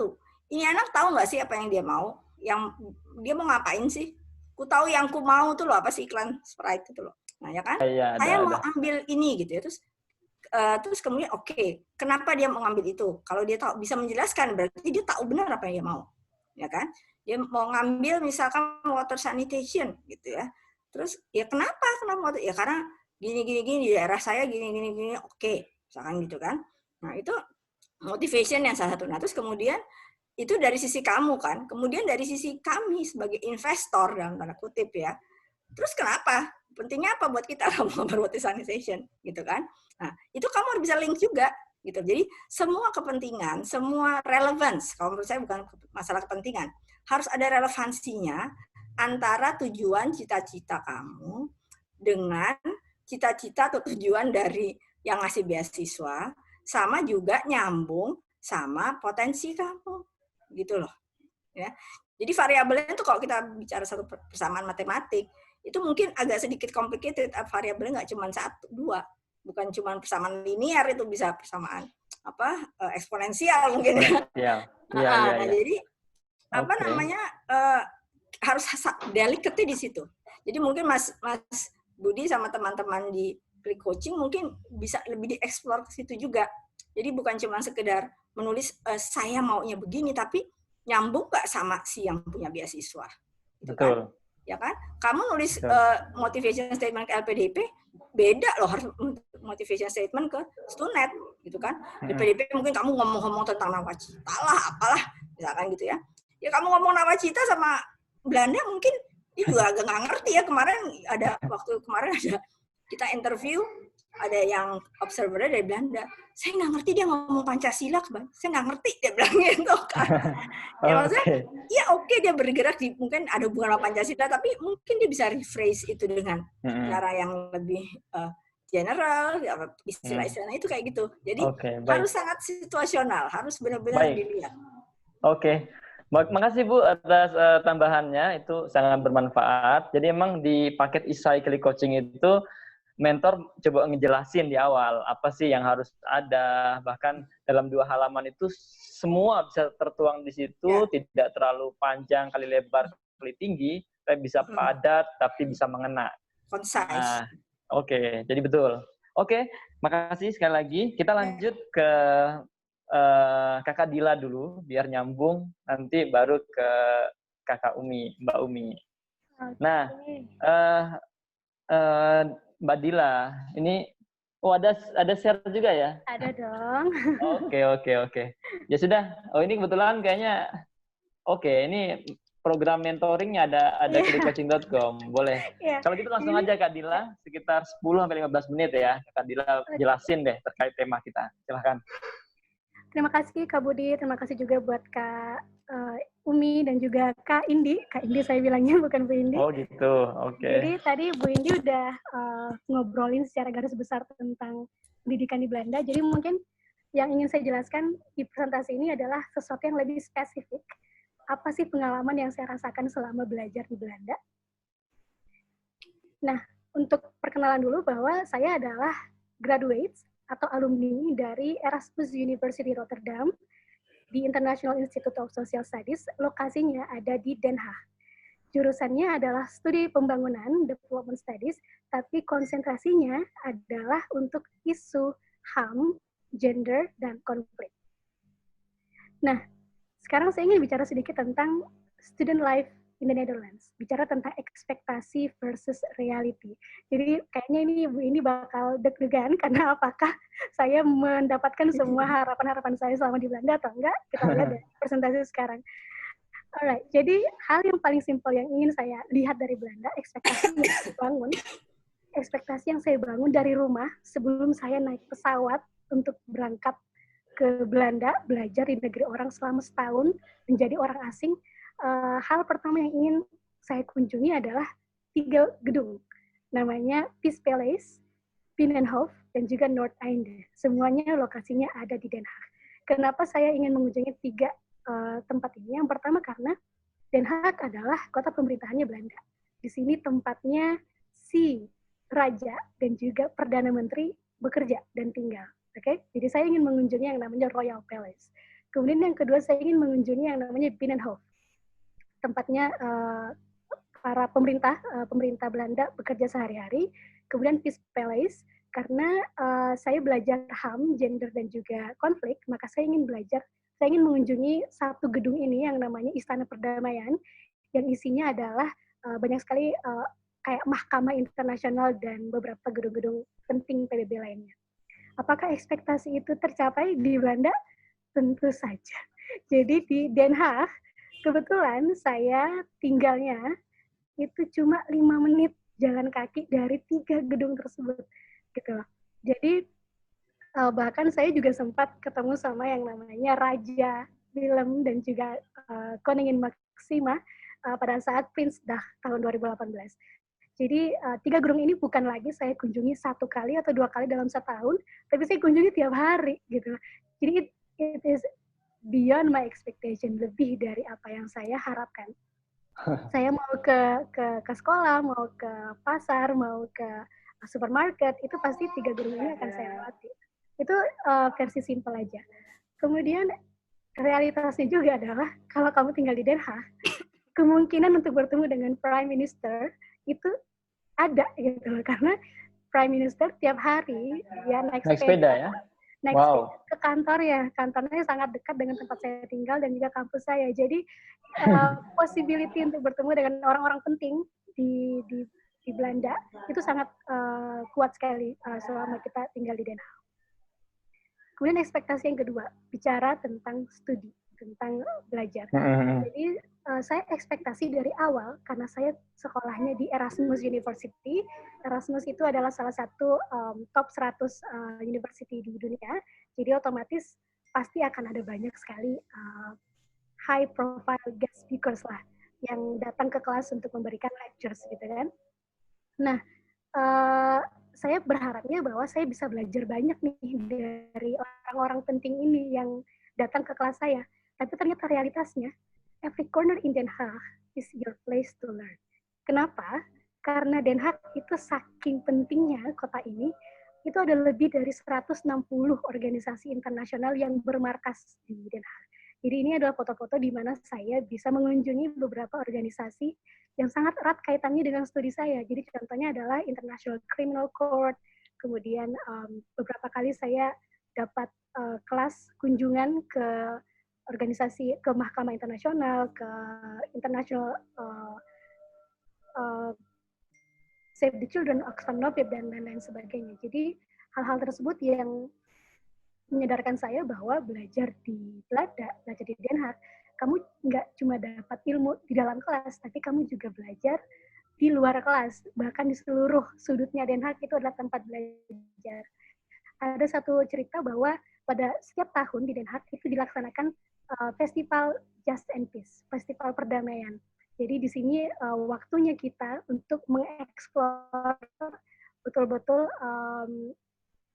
ini anak tahu nggak sih apa yang dia mau? Yang dia mau ngapain sih? Ku tahu yang ku mau tuh loh, apa sih iklan Sprite itu loh. Nah, ya kan? Saya mau ambil ini gitu ya. Terus kemudian kenapa dia mau ngambil itu? Kalau dia tahu bisa menjelaskan, berarti dia tahu benar apa yang dia mau, ya kan? Dia mau ngambil misalkan water sanitation gitu ya. Terus ya kenapa water? Ya karena gini di daerah saya gini, misalkan gitu kan. Nah itu motivation yang salah satu. Nah terus kemudian itu dari sisi kamu kan, kemudian dari sisi kami sebagai investor dalam tanda kutip ya. Terus kenapa? Pentingnya apa buat kita kamu water sanitation gitu kan? Nah, itu kamu harus bisa link juga gitu. Jadi semua kepentingan, semua relevance, kalau menurut saya bukan masalah kepentingan, harus ada relevansinya antara tujuan cita-cita kamu dengan cita-cita atau tujuan dari yang ngasih beasiswa, sama juga nyambung sama potensi kamu, gitu loh. Ya. Jadi variabelnya itu kalau kita bicara satu persamaan matematik, itu mungkin agak sedikit complicated, variabelnya nggak cuma 1, 2. Bukan cuma persamaan linear, itu bisa persamaan eksponensial mungkin. Iya. Jadi harus delicate di situ. Jadi mungkin Mas Budi sama teman-teman di Click Coaching mungkin bisa lebih dieksplor ke situ juga. Jadi bukan cuma sekedar menulis saya maunya begini, tapi nyambung nggak sama si yang punya beasiswa. Gitu. Betul. Kan? Ya kan? Kamu nulis motivation statement ke LPDP, beda loh harus motivation statement ke Stunet, gitu kan? LPDP mungkin kamu ngomong-ngomong tentang nawacita lah, apalah, misalkan gitu ya. Ya kamu ngomong nawacita sama Belanda mungkin dia juga agak nggak ngerti ya. Waktu kemarin ada kita interview, ada yang observer dari Belanda. Saya nggak ngerti dia ngomong Pancasila, saya nggak ngerti dia bilang gitu kan. Ya maksudnya, ya oke dia bergerak di mungkin ada hubungan sama Pancasila, tapi mungkin dia bisa rephrase itu dengan cara yang lebih general, istilah-istilahnya itu kayak gitu. Jadi harus sangat situasional, harus benar-benar dilihat. Makasih Bu atas tambahannya, itu sangat bermanfaat. Jadi emang di paket Isai Click Coaching itu mentor coba ngejelasin di awal apa sih yang harus ada, bahkan dalam 2 halaman itu semua bisa tertuang di situ, tidak terlalu panjang kali lebar kali tinggi, tapi bisa padat tapi bisa mengena. Concise. Jadi betul. Makasih sekali lagi. Kita lanjut ke Kakak Dila dulu biar nyambung, nanti baru ke Kakak Umi, Mbak Umi. Nah, Mbak Dila, ini ada share juga ya? Ada dong. Oke. Ya sudah. Ini kebetulan kayaknya ini program mentoringnya ada clickcoaching.com. Boleh. Kalau gitu langsung aja Kak Dila, sekitar 10-15 menit ya. Kak Dila jelasin deh terkait tema kita. Silahkan. Terima kasih Kak Budi, terima kasih juga buat Kak Umi dan juga Kak Indi saya bilangnya, bukan Bu Indi. Oh gitu, Jadi tadi Bu Indi udah ngobrolin secara garis besar tentang pendidikan di Belanda, jadi mungkin yang ingin saya jelaskan di presentasi ini adalah sesuatu yang lebih spesifik. Apa sih pengalaman yang saya rasakan selama belajar di Belanda? Nah, untuk perkenalan dulu bahwa saya adalah graduates atau alumni dari Erasmus University Rotterdam di International Institute of Social Studies, lokasinya ada di Den Haag. Jurusannya adalah studi pembangunan, development studies, tapi konsentrasinya adalah untuk isu HAM, gender, dan konflik. Nah, sekarang saya ingin bicara sedikit tentang student life in the Netherlands, bicara tentang ekspektasi versus reality. Jadi kayaknya ini bakal deg-degan karena apakah saya mendapatkan semua harapan-harapan saya selama di Belanda atau enggak? Kita lihat dari presentasi sekarang. Alright, jadi hal yang paling simpel yang ingin saya lihat dari Belanda, ekspektasi yang saya bangun dari rumah sebelum saya naik pesawat untuk berangkat ke Belanda, belajar di negeri orang selama setahun, menjadi orang asing. Hal pertama yang ingin saya kunjungi adalah 3 gedung. Namanya Peace Palace, Binnenhof, dan juga Noordeinde. Semuanya lokasinya ada di Den Haag. Kenapa saya ingin mengunjungi 3 tempat ini? Yang pertama karena Den Haag adalah kota pemerintahannya Belanda. Di sini tempatnya si raja dan juga perdana menteri bekerja dan tinggal. Jadi saya ingin mengunjungi yang namanya Royal Palace. Kemudian yang kedua saya ingin mengunjungi yang namanya Binnenhof. Tempatnya para pemerintah Belanda bekerja sehari-hari. Kemudian Peace Palace, karena saya belajar HAM, gender dan juga konflik, maka saya ingin mengunjungi satu gedung ini yang namanya Istana Perdamaian, yang isinya adalah banyak sekali kayak mahkamah internasional dan beberapa gedung-gedung penting PBB lainnya. Apakah ekspektasi itu tercapai di Belanda? Tentu saja. Jadi di Den Haag, kebetulan saya tinggalnya itu cuma 5 menit jalan kaki dari 3 gedung tersebut, gitu. Jadi bahkan saya juga sempat ketemu sama yang namanya Raja Willem dan juga Koningin Maxima pada saat Prinsdag tahun 2018. Jadi 3 gedung ini bukan lagi saya kunjungi 1 kali atau 2 kali dalam setahun, tapi saya kunjungi tiap hari, gitu. Jadi it is beyond my expectation, lebih dari apa yang saya harapkan. Saya mau ke sekolah, mau ke pasar, mau ke supermarket, itu pasti 3 gedung ini akan saya lewati. Itu versi simpel aja. Kemudian realitasnya juga adalah kalau kamu tinggal di Den Haag, kemungkinan untuk bertemu dengan Prime Minister itu ada gitu loh, karena Prime Minister tiap hari dia naik sepeda ya? Naik sepeda ke kantor ya, kantornya sangat dekat dengan tempat saya tinggal dan juga kampus saya. Jadi possibility untuk bertemu dengan orang-orang penting di Belanda itu sangat kuat sekali selama kita tinggal di Den Haag. Kemudian ekspektasi yang kedua, bicara tentang studi, tentang belajar. Jadi saya ekspektasi dari awal, karena saya sekolahnya di Erasmus University. Erasmus itu adalah salah satu top 100 university di dunia. Jadi otomatis pasti akan ada banyak sekali high profile guest speakers lah yang datang ke kelas untuk memberikan lectures gitu kan. Nah, saya berharapnya bahwa saya bisa belajar banyak nih dari orang-orang penting ini yang datang ke kelas saya. Tapi ternyata realitasnya, every corner in Den Haag is your place to learn. Kenapa? Karena Den Haag itu saking pentingnya kota ini, itu ada lebih dari 160 organisasi internasional yang bermarkas di Den Haag. Jadi ini adalah foto-foto di mana saya bisa mengunjungi beberapa organisasi yang sangat erat kaitannya dengan studi saya. Jadi contohnya adalah International Criminal Court, kemudian beberapa kali saya dapat kelas kunjungan ke organisasi, ke Mahkamah Internasional, ke International Save the Children, Oxfam Novib, dan lain-lain sebagainya. Jadi hal-hal tersebut yang menyadarkan saya bahwa belajar di Belanda, belajar di Den Haag, kamu nggak cuma dapat ilmu di dalam kelas, tapi kamu juga belajar di luar kelas. Bahkan di seluruh sudutnya Den Haag itu adalah tempat belajar. Ada satu cerita bahwa pada setiap tahun di Den Haag itu dilaksanakan festival Just and Peace, festival perdamaian. Jadi di sini waktunya kita untuk mengeksplor betul-betul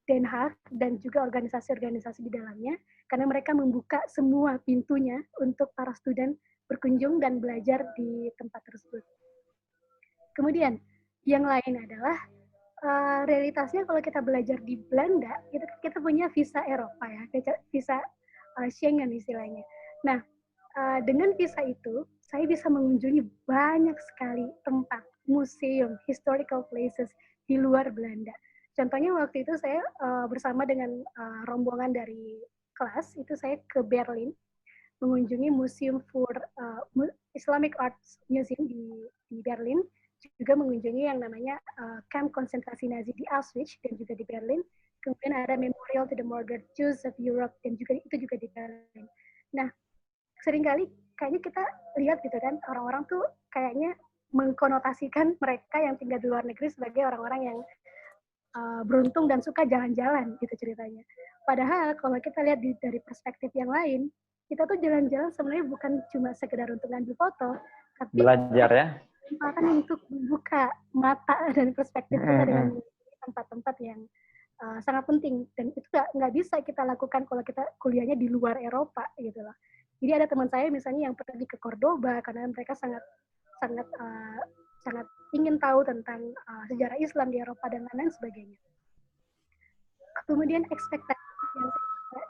Den Haag dan juga organisasi-organisasi di dalamnya, karena mereka membuka semua pintunya untuk para student berkunjung dan belajar di tempat tersebut. Kemudian yang lain adalah realitasnya kalau kita belajar di Belanda, kita punya visa Eropa ya, visa Schengen istilahnya. Nah, dengan visa itu, saya bisa mengunjungi banyak sekali tempat, museum, historical places di luar Belanda. Contohnya waktu itu saya bersama dengan rombongan dari kelas, itu saya ke Berlin, mengunjungi Museum for Islamic Arts Museum di Berlin, juga mengunjungi yang namanya kamp konsentrasi Nazi di Auschwitz dan juga di Berlin. Kemudian ada Memorial to the Murdered Jews of Europe dan juga itu juga di Berlin. Nah, seringkali kayaknya kita lihat gitu kan, orang-orang tuh kayaknya mengkonotasikan mereka yang tinggal di luar negeri sebagai orang-orang yang beruntung dan suka jalan-jalan gitu ceritanya. Padahal kalau kita lihat dari perspektif yang lain, kita tuh jalan-jalan sebenarnya bukan cuma sekedar untuk ngambil foto, tapi belajar ya. Kesempatan untuk membuka mata dan perspektif kita dengan tempat-tempat yang sangat penting, dan itu nggak bisa kita lakukan kalau kita kuliahnya di luar Eropa gitu loh. Jadi ada teman saya misalnya yang pergi ke Cordoba karena mereka sangat ingin tahu tentang sejarah Islam di Eropa dan lain-lain sebagainya. Kemudian ekspektasi yang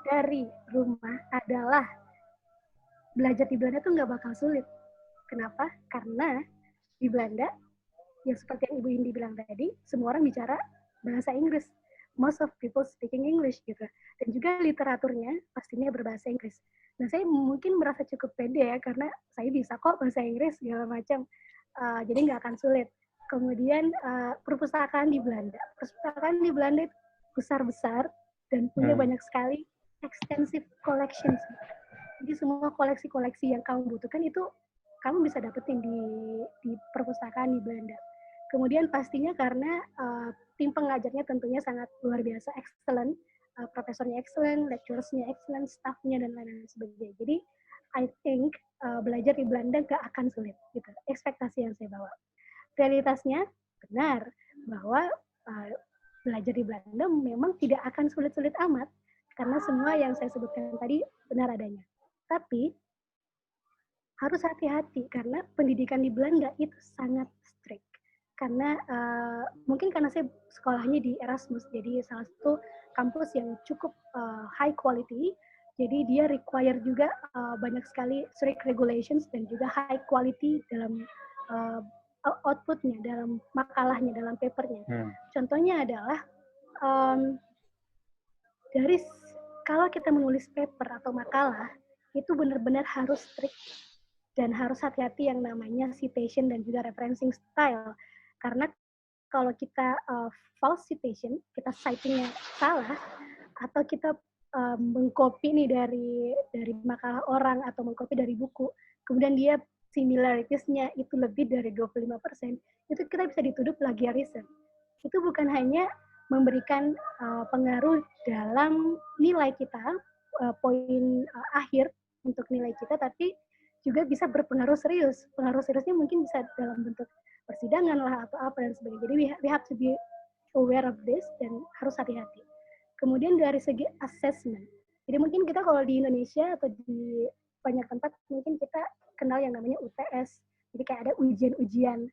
dari rumah adalah belajar di Belanda tuh nggak bakal sulit. Kenapa? Karena di Belanda, yang seperti yang Ibu Indi bilang tadi, semua orang bicara bahasa Inggris. Most of people speaking English gitu. Dan juga literaturnya pastinya berbahasa Inggris. Nah, saya mungkin merasa cukup pede ya, karena saya bisa kok bahasa Inggris segala macam. Jadi nggak akan sulit. Kemudian perpustakaan di Belanda. Perpustakaan di Belanda itu besar-besar dan punya banyak sekali extensive collections. Jadi semua koleksi-koleksi yang kamu butuhkan itu kamu bisa dapetin di perpustakaan di Belanda. Kemudian pastinya karena tim pengajarnya tentunya sangat luar biasa excellent, profesornya excellent, lecturersnya excellent, staffnya dan lain-lain sebagainya. Jadi I think belajar di Belanda gak akan sulit, gitu. Ekspektasi yang saya bawa. Realitasnya benar bahwa belajar di Belanda memang tidak akan sulit-sulit amat, karena semua yang saya sebutkan tadi benar adanya. Tapi harus hati-hati karena pendidikan di Belanda itu sangat strict. Karena mungkin karena saya sekolahnya di Erasmus, jadi salah satu kampus yang cukup high quality, jadi dia require juga banyak sekali strict regulations dan juga high quality dalam outputnya, dalam makalahnya, dalam papernya. Contohnya adalah dari kalau kita menulis paper atau makalah, itu benar-benar harus strict dan harus hati-hati yang namanya citation dan juga referencing style. Karena kalau kita false citation, kita citing-nya salah, atau kita mengcopy nih dari makalah orang atau mengcopy dari buku, kemudian dia similarities-nya itu lebih dari 25%, itu kita bisa dituduh plagiarism. Itu bukan hanya memberikan pengaruh dalam nilai kita, poin akhir untuk nilai kita, tapi juga bisa berpengaruh serius. Pengaruh seriusnya mungkin bisa dalam bentuk persidangan lah atau apa dan sebagainya. Jadi we have to be aware of this dan harus hati-hati. Kemudian dari segi assessment. Jadi mungkin kita kalau di Indonesia atau di banyak tempat mungkin kita kenal yang namanya UTS. Jadi kayak ada ujian-ujian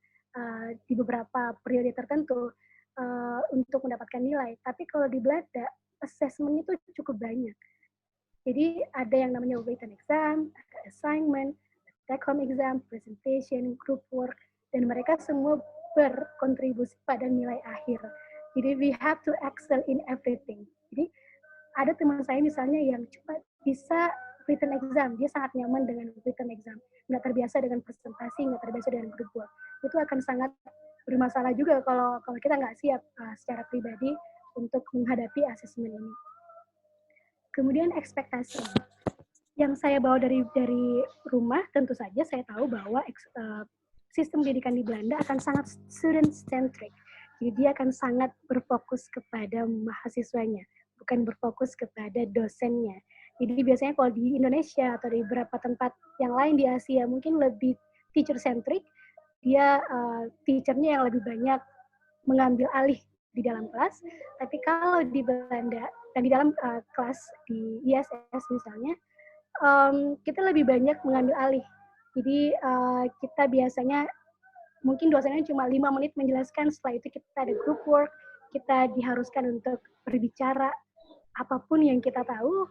di beberapa periode tertentu untuk mendapatkan nilai. Tapi kalau di Belanda assessment itu cukup banyak. Jadi ada yang namanya written exam, ada assignment, take home exam, presentation, group work, dan mereka semua berkontribusi pada nilai akhir. Jadi we have to excel in everything. Jadi ada teman saya misalnya yang cuma bisa written exam, dia sangat nyaman dengan written exam, nggak terbiasa dengan presentasi, nggak terbiasa dengan group work. Itu akan sangat bermasalah juga kalau kita nggak siap secara pribadi untuk menghadapi asesmen ini. Kemudian ekspektasi. Yang saya bawa dari rumah, tentu saja saya tahu bahwa sistem pendidikan di Belanda akan sangat student-centric. Jadi dia akan sangat berfokus kepada mahasiswanya, bukan berfokus kepada dosennya. Jadi biasanya kalau di Indonesia atau di beberapa tempat yang lain di Asia mungkin lebih teacher-centric, dia teachernya yang lebih banyak mengambil alih di dalam kelas, tapi kalau di Belanda dan di dalam kelas di ISS misalnya, kita lebih banyak mengambil alih. Jadi kita biasanya mungkin dosennya cuma 5 menit menjelaskan, setelah itu kita ada group work, kita diharuskan untuk berbicara apapun yang kita tahu,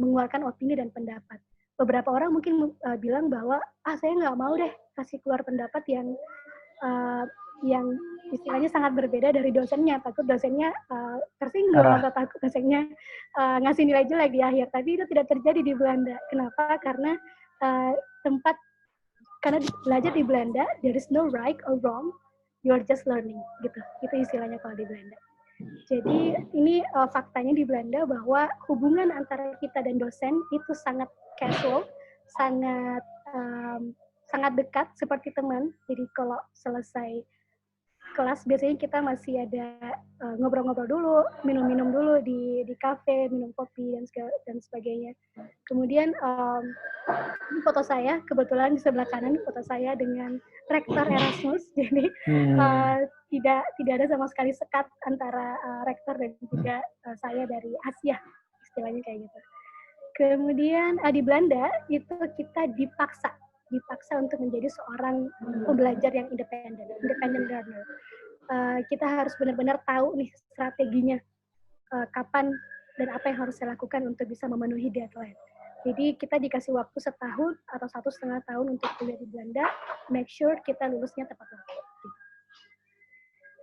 mengeluarkan opini dan pendapat. Beberapa orang mungkin bilang bahwa saya nggak mau deh kasih keluar pendapat yang istilahnya sangat berbeda dari dosennya, takut dosennya tersinggung atau takut dosennya ngasih nilai jelek di akhir. Tapi itu tidak terjadi di Belanda. Kenapa? Karena karena belajar di Belanda, there is no right or wrong, you are just learning, gitu. Itu istilahnya kalau di Belanda. Jadi ini faktanya di Belanda bahwa hubungan antara kita dan dosen itu sangat casual, sangat dekat seperti teman. Jadi kalau selesai kelas biasanya kita masih ada ngobrol-ngobrol dulu, minum-minum dulu di kafe, minum kopi dan sebagainya. Kemudian ini foto saya, kebetulan di sebelah kanan foto saya dengan rektor Erasmus. Jadi tidak ada sama sekali sekat antara rektor dan juga saya dari Asia, istilahnya kayak gitu. Kemudian di Belanda itu kita dipaksa untuk menjadi seorang pembelajar yang independen learner. Kita harus benar-benar tahu nih strateginya, kapan dan apa yang harus saya lakukan untuk bisa memenuhi deadline. Jadi kita dikasih waktu 1 tahun atau 1,5 tahun untuk kuliah di Belanda, make sure kita lulusnya tepat waktu.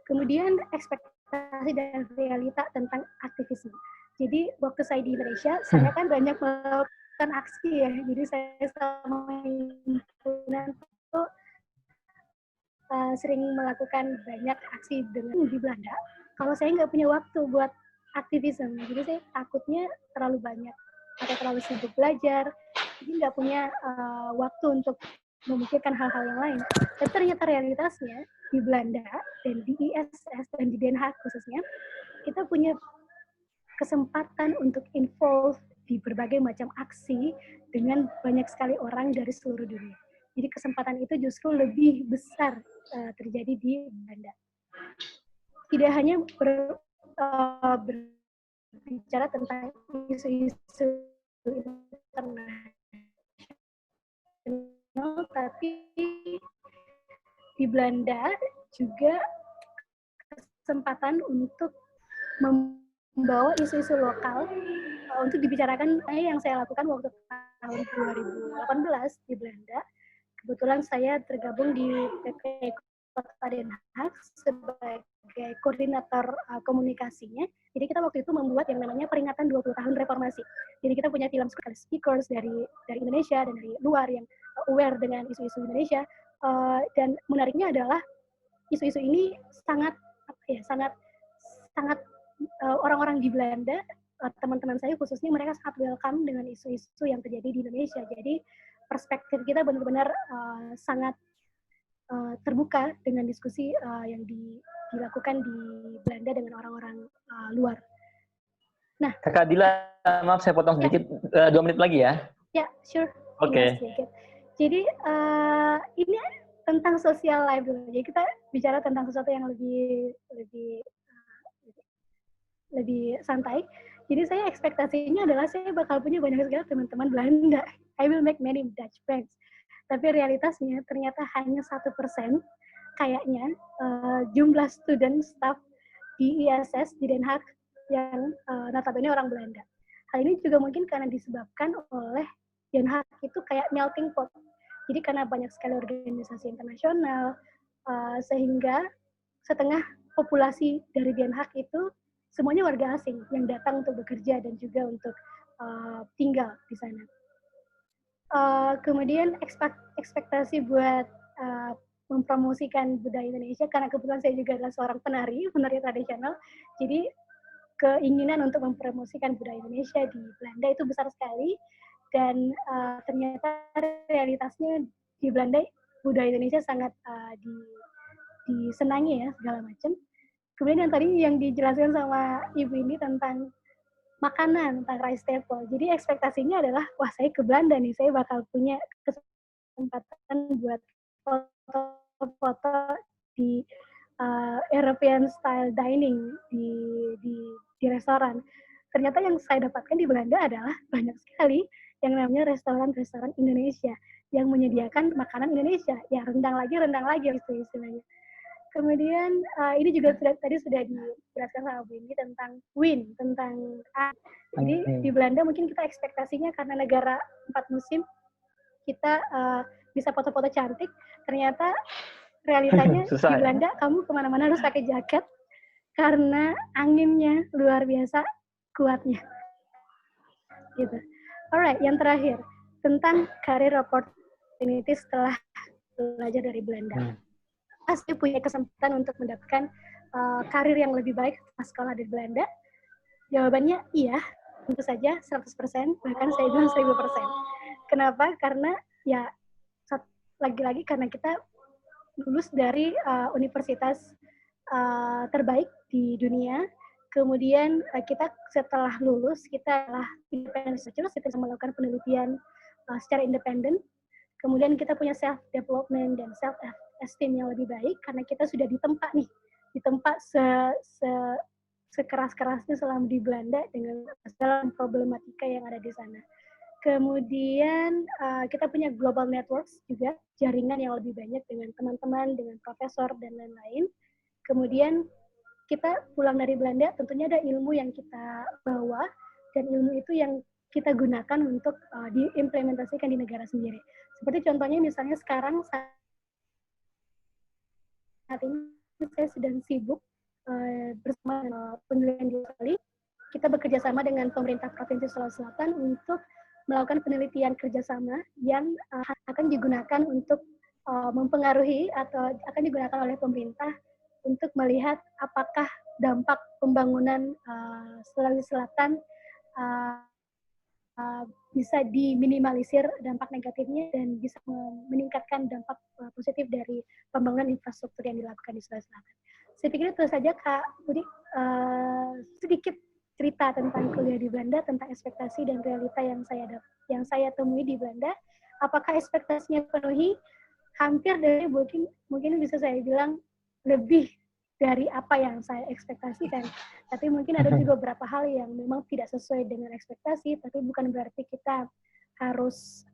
Kemudian ekspektasi dan realita tentang aktivisme. Jadi waktu saya di Indonesia, saya kan banyak melakukan aksi ya. Jadi saya selama himpunan itu sering melakukan banyak aksi dengan di Belanda. Kalau saya nggak punya waktu buat aktivisme, jadi saya takutnya terlalu banyak atau terlalu sibuk belajar, jadi nggak punya waktu untuk memikirkan hal-hal yang lain. Tapi ternyata realitasnya di Belanda dan di ISS dan di Den Haag khususnya, kita punya kesempatan untuk involve di berbagai macam aksi dengan banyak sekali orang dari seluruh dunia. Jadi kesempatan itu justru lebih besar terjadi di Belanda. Tidak hanya bicara tentang isu-isu internasional, tapi di Belanda juga kesempatan untuk membawa isu-isu lokal untuk dibicarakan. Yang saya lakukan waktu tahun 2018 di Belanda. Kebetulan saya tergabung di PP Kota Den Haag sebagai koordinator komunikasinya. Jadi kita waktu itu membuat yang namanya peringatan 20 tahun reformasi. Jadi kita punya film speakers dari Indonesia dan dari luar yang aware dengan isu-isu Indonesia. Dan menariknya adalah isu-isu ini sangat orang-orang di Belanda, teman-teman saya khususnya, mereka sangat welcome dengan isu-isu yang terjadi di Indonesia. Jadi perspektif kita benar-benar sangat terbuka dengan diskusi yang dilakukan di Belanda dengan orang-orang luar. Nah, Kakak Dila, maaf saya potong sedikit, 2 menit lagi ya? Ya, sure. Oke. Jadi ini tentang social life dulu. Jadi kita bicara tentang sesuatu yang lebih santai. Jadi saya ekspektasinya adalah saya bakal punya banyak sekali teman-teman Belanda. I will make many Dutch friends. Tapi realitasnya ternyata hanya 1% kayaknya jumlah student staff di ISS di Den Haag yang notabene orang Belanda. Hal ini juga mungkin karena disebabkan oleh Den Haag itu kayak melting pot. Jadi karena banyak sekali organisasi internasional, sehingga setengah populasi dari Den Haag itu semuanya warga asing yang datang untuk bekerja dan juga untuk tinggal di sana. Kemudian ekspektasi buat mempromosikan budaya Indonesia, karena kebetulan saya juga adalah seorang penari tradisional, jadi keinginan untuk mempromosikan budaya Indonesia di Belanda itu besar sekali, dan ternyata realitasnya di Belanda budaya Indonesia sangat disenangi ya, segala macam. Kemudian yang tadi yang dijelaskan sama Ibu ini tentang makanan, tentang rice table. Jadi ekspektasinya adalah, wah saya ke Belanda nih, saya bakal punya kesempatan buat foto-foto di European style dining di restoran. Ternyata yang saya dapatkan di Belanda adalah banyak sekali yang namanya restoran-restoran Indonesia yang menyediakan makanan Indonesia. Ya rendang lagi itu istilahnya. Kemudian ini juga tadi sudah dijelaskan sama Bu Indi tentang WIN, tentang jadi di Belanda mungkin kita ekspektasinya karena negara 4 musim, kita bisa foto-foto cantik. Ternyata realitanya di Belanda kamu kemana-mana harus pakai jaket karena anginnya luar biasa kuatnya. Gitu. Alright, yang terakhir tentang career opportunity setelah belajar dari Belanda. Saya punya kesempatan untuk mendapatkan karir yang lebih baik setelah sekolah di Belanda? Jawabannya iya, tentu saja 100%, bahkan saya bilang 1000%. Kenapa? Karena ya lagi-lagi karena kita lulus dari universitas terbaik di dunia, kemudian kita setelah lulus, kita adalah independent researcher, kita bisa melakukan penelitian secara independen, kemudian kita punya self-development dan self-esteem yang lebih baik, karena kita sudah ditempa sekeras-kerasnya selama di Belanda dengan segala problematika yang ada di sana. Kemudian kita punya global networks juga, jaringan yang lebih banyak dengan teman-teman, dengan profesor, dan lain-lain. Kemudian kita pulang dari Belanda, tentunya ada ilmu yang kita bawa, dan ilmu itu yang kita gunakan untuk diimplementasikan di negara sendiri. Seperti contohnya misalnya sekarang saat ini saya sedang sibuk bersama penelitian di Australia. Kita bekerja sama dengan pemerintah Provinsi Sulawesi Selatan untuk melakukan penelitian kerjasama yang akan digunakan untuk mempengaruhi atau akan digunakan oleh pemerintah untuk melihat apakah dampak pembangunan Sulawesi Selatan bisa diminimalisir dampak negatifnya dan bisa meningkatkan dampak positif dari pembangunan infrastruktur yang dilakukan di Sulawesi Selatan. Saya pikir itu saja Kak Budi, sedikit cerita tentang kuliah di Belanda, tentang ekspektasi dan realita yang saya temui di Belanda. Apakah ekspektasinya penuhi? Hampir dari mungkin bisa saya bilang lebih dari apa yang saya ekspektasikan. Tapi mungkin ada juga beberapa hal yang memang tidak sesuai dengan ekspektasi, tapi bukan berarti kita harus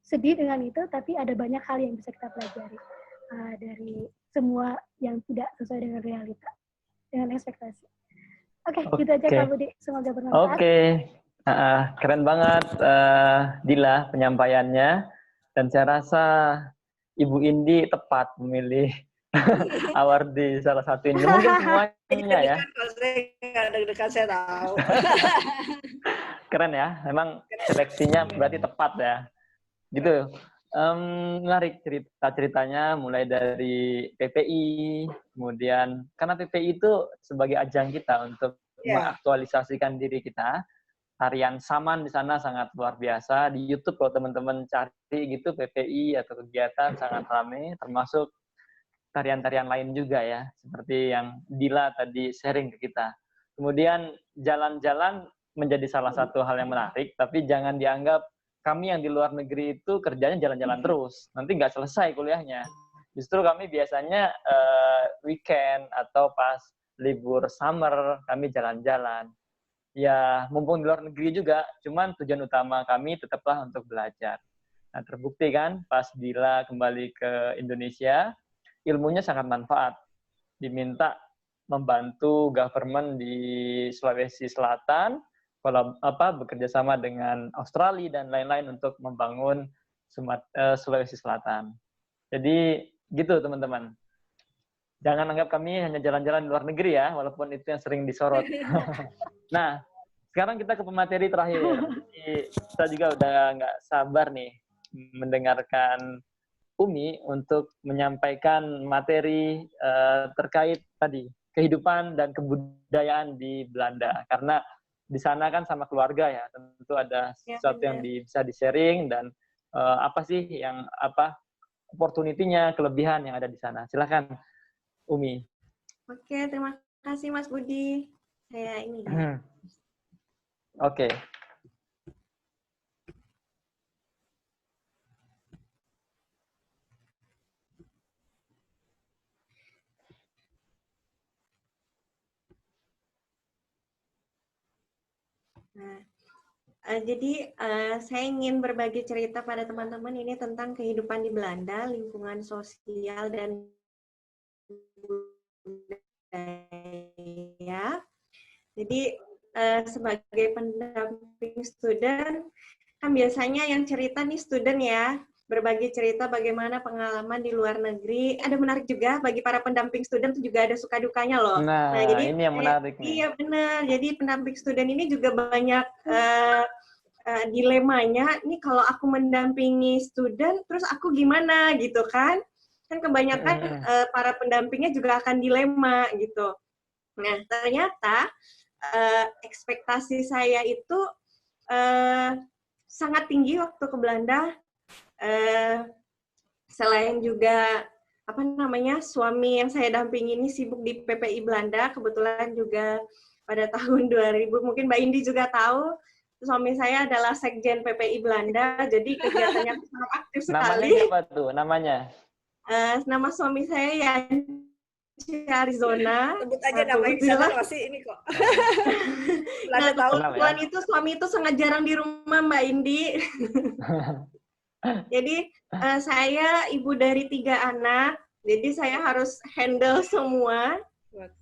sedih dengan itu, tapi ada banyak hal yang bisa kita pelajari dari semua yang tidak sesuai dengan realita, dengan ekspektasi. Oke, gitu aja Kak Budi. Semoga bermanfaat. Keren banget Dila penyampaiannya, dan saya rasa Ibu Indi tepat memilih Awardi salah satu ini. Mungkin semuanya ya. Dekat saya tahu. Keren ya, memang seleksinya berarti tepat ya. Gitu. Menarik ceritanya mulai dari PPI, kemudian karena PPI itu sebagai ajang kita untuk mengaktualisasikan diri kita. Tarian Saman di sana sangat luar biasa. Di YouTube kalau teman-teman cari gitu PPI atau kegiatan sangat ramai, termasuk tarian-tarian lain juga ya, seperti yang Dila tadi sharing ke kita. Kemudian jalan-jalan menjadi salah satu hal yang menarik, tapi jangan dianggap kami yang di luar negeri itu kerjanya jalan-jalan terus, nanti nggak selesai kuliahnya. Justru kami biasanya weekend atau pas libur summer kami jalan-jalan. Ya, mumpung di luar negeri juga, cuman tujuan utama kami tetaplah untuk belajar. Nah, terbukti kan pas Dila kembali ke Indonesia, ilmunya sangat manfaat. Diminta membantu government di Sulawesi Selatan, bekerja sama dengan Australia dan lain-lain untuk membangun Sulawesi Selatan. Jadi gitu teman-teman. Jangan anggap kami hanya jalan-jalan di luar negeri ya, walaupun itu yang sering disorot. Nah, sekarang kita ke pemateri terakhir. Jadi, saya juga udah nggak sabar nih mendengarkan Umi untuk menyampaikan materi terkait tadi kehidupan dan kebudayaan di Belanda, karena di sana kan sama keluarga ya, tentu ada sesuatu yang bisa di-sharing dan apa sih yang opportunity-nya, kelebihan yang ada di sana. Silakan Umi. Oke, terima kasih Mas Budi. Saya ini. Oke. Nah, jadi saya ingin berbagi cerita pada teman-teman ini tentang kehidupan di Belanda, lingkungan sosial dan budaya. Jadi sebagai pendamping student, kan biasanya yang cerita nih student ya, berbagi cerita bagaimana pengalaman di luar negeri. Ada menarik juga bagi para pendamping student itu juga ada suka dukanya loh. Nah jadi ini yang menarik nih. Iya benar. Jadi pendamping student ini juga banyak dilemanya. Nih kalau aku mendampingi student, terus aku gimana gitu kan? Kan kebanyakan para pendampingnya juga akan dilema gitu. Nah ternyata ekspektasi saya itu sangat tinggi waktu ke Belanda. Selain juga suami yang saya dampingi ini sibuk di PPI Belanda, kebetulan juga pada tahun 2000, mungkin Mbak Indi juga tahu, suami saya adalah sekjen PPI Belanda, jadi kegiatannya sangat aktif sekali. Namanya siapa tuh? Namanya? Nama suami saya Arizona. Sebut aja namanya di sana masih ini kok. Nah, kebetulan itu suami itu sangat jarang di rumah Mbak Indi. Jadi saya ibu dari 3 anak, jadi saya harus handle semua.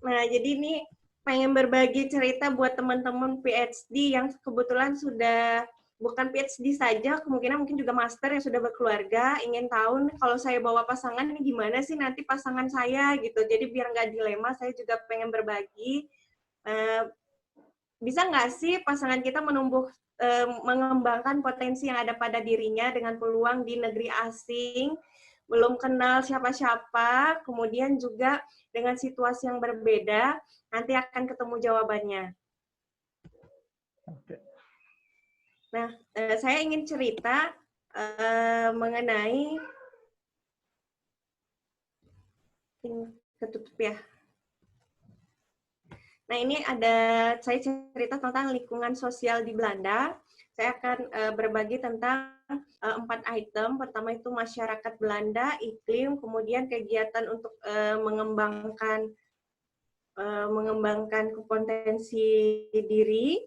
Nah, jadi ini pengen berbagi cerita buat teman-teman PhD yang kebetulan sudah bukan PhD saja, kemungkinan mungkin juga master yang sudah berkeluarga, ingin tahu kalau saya bawa pasangan ini gimana sih nanti pasangan saya gitu. Jadi biar nggak dilema, saya juga pengen berbagi. Bisa nggak sih pasangan kita mengembangkan potensi yang ada pada dirinya dengan peluang di negeri asing, belum kenal siapa-siapa, kemudian juga dengan situasi yang berbeda, nanti akan ketemu jawabannya. Nah, saya ingin cerita mengenai ketutup ya. Nah, ini saya cerita tentang lingkungan sosial di Belanda. Saya akan berbagi tentang 4 item. Pertama itu masyarakat Belanda, iklim, kemudian kegiatan untuk mengembangkan kompetensi diri.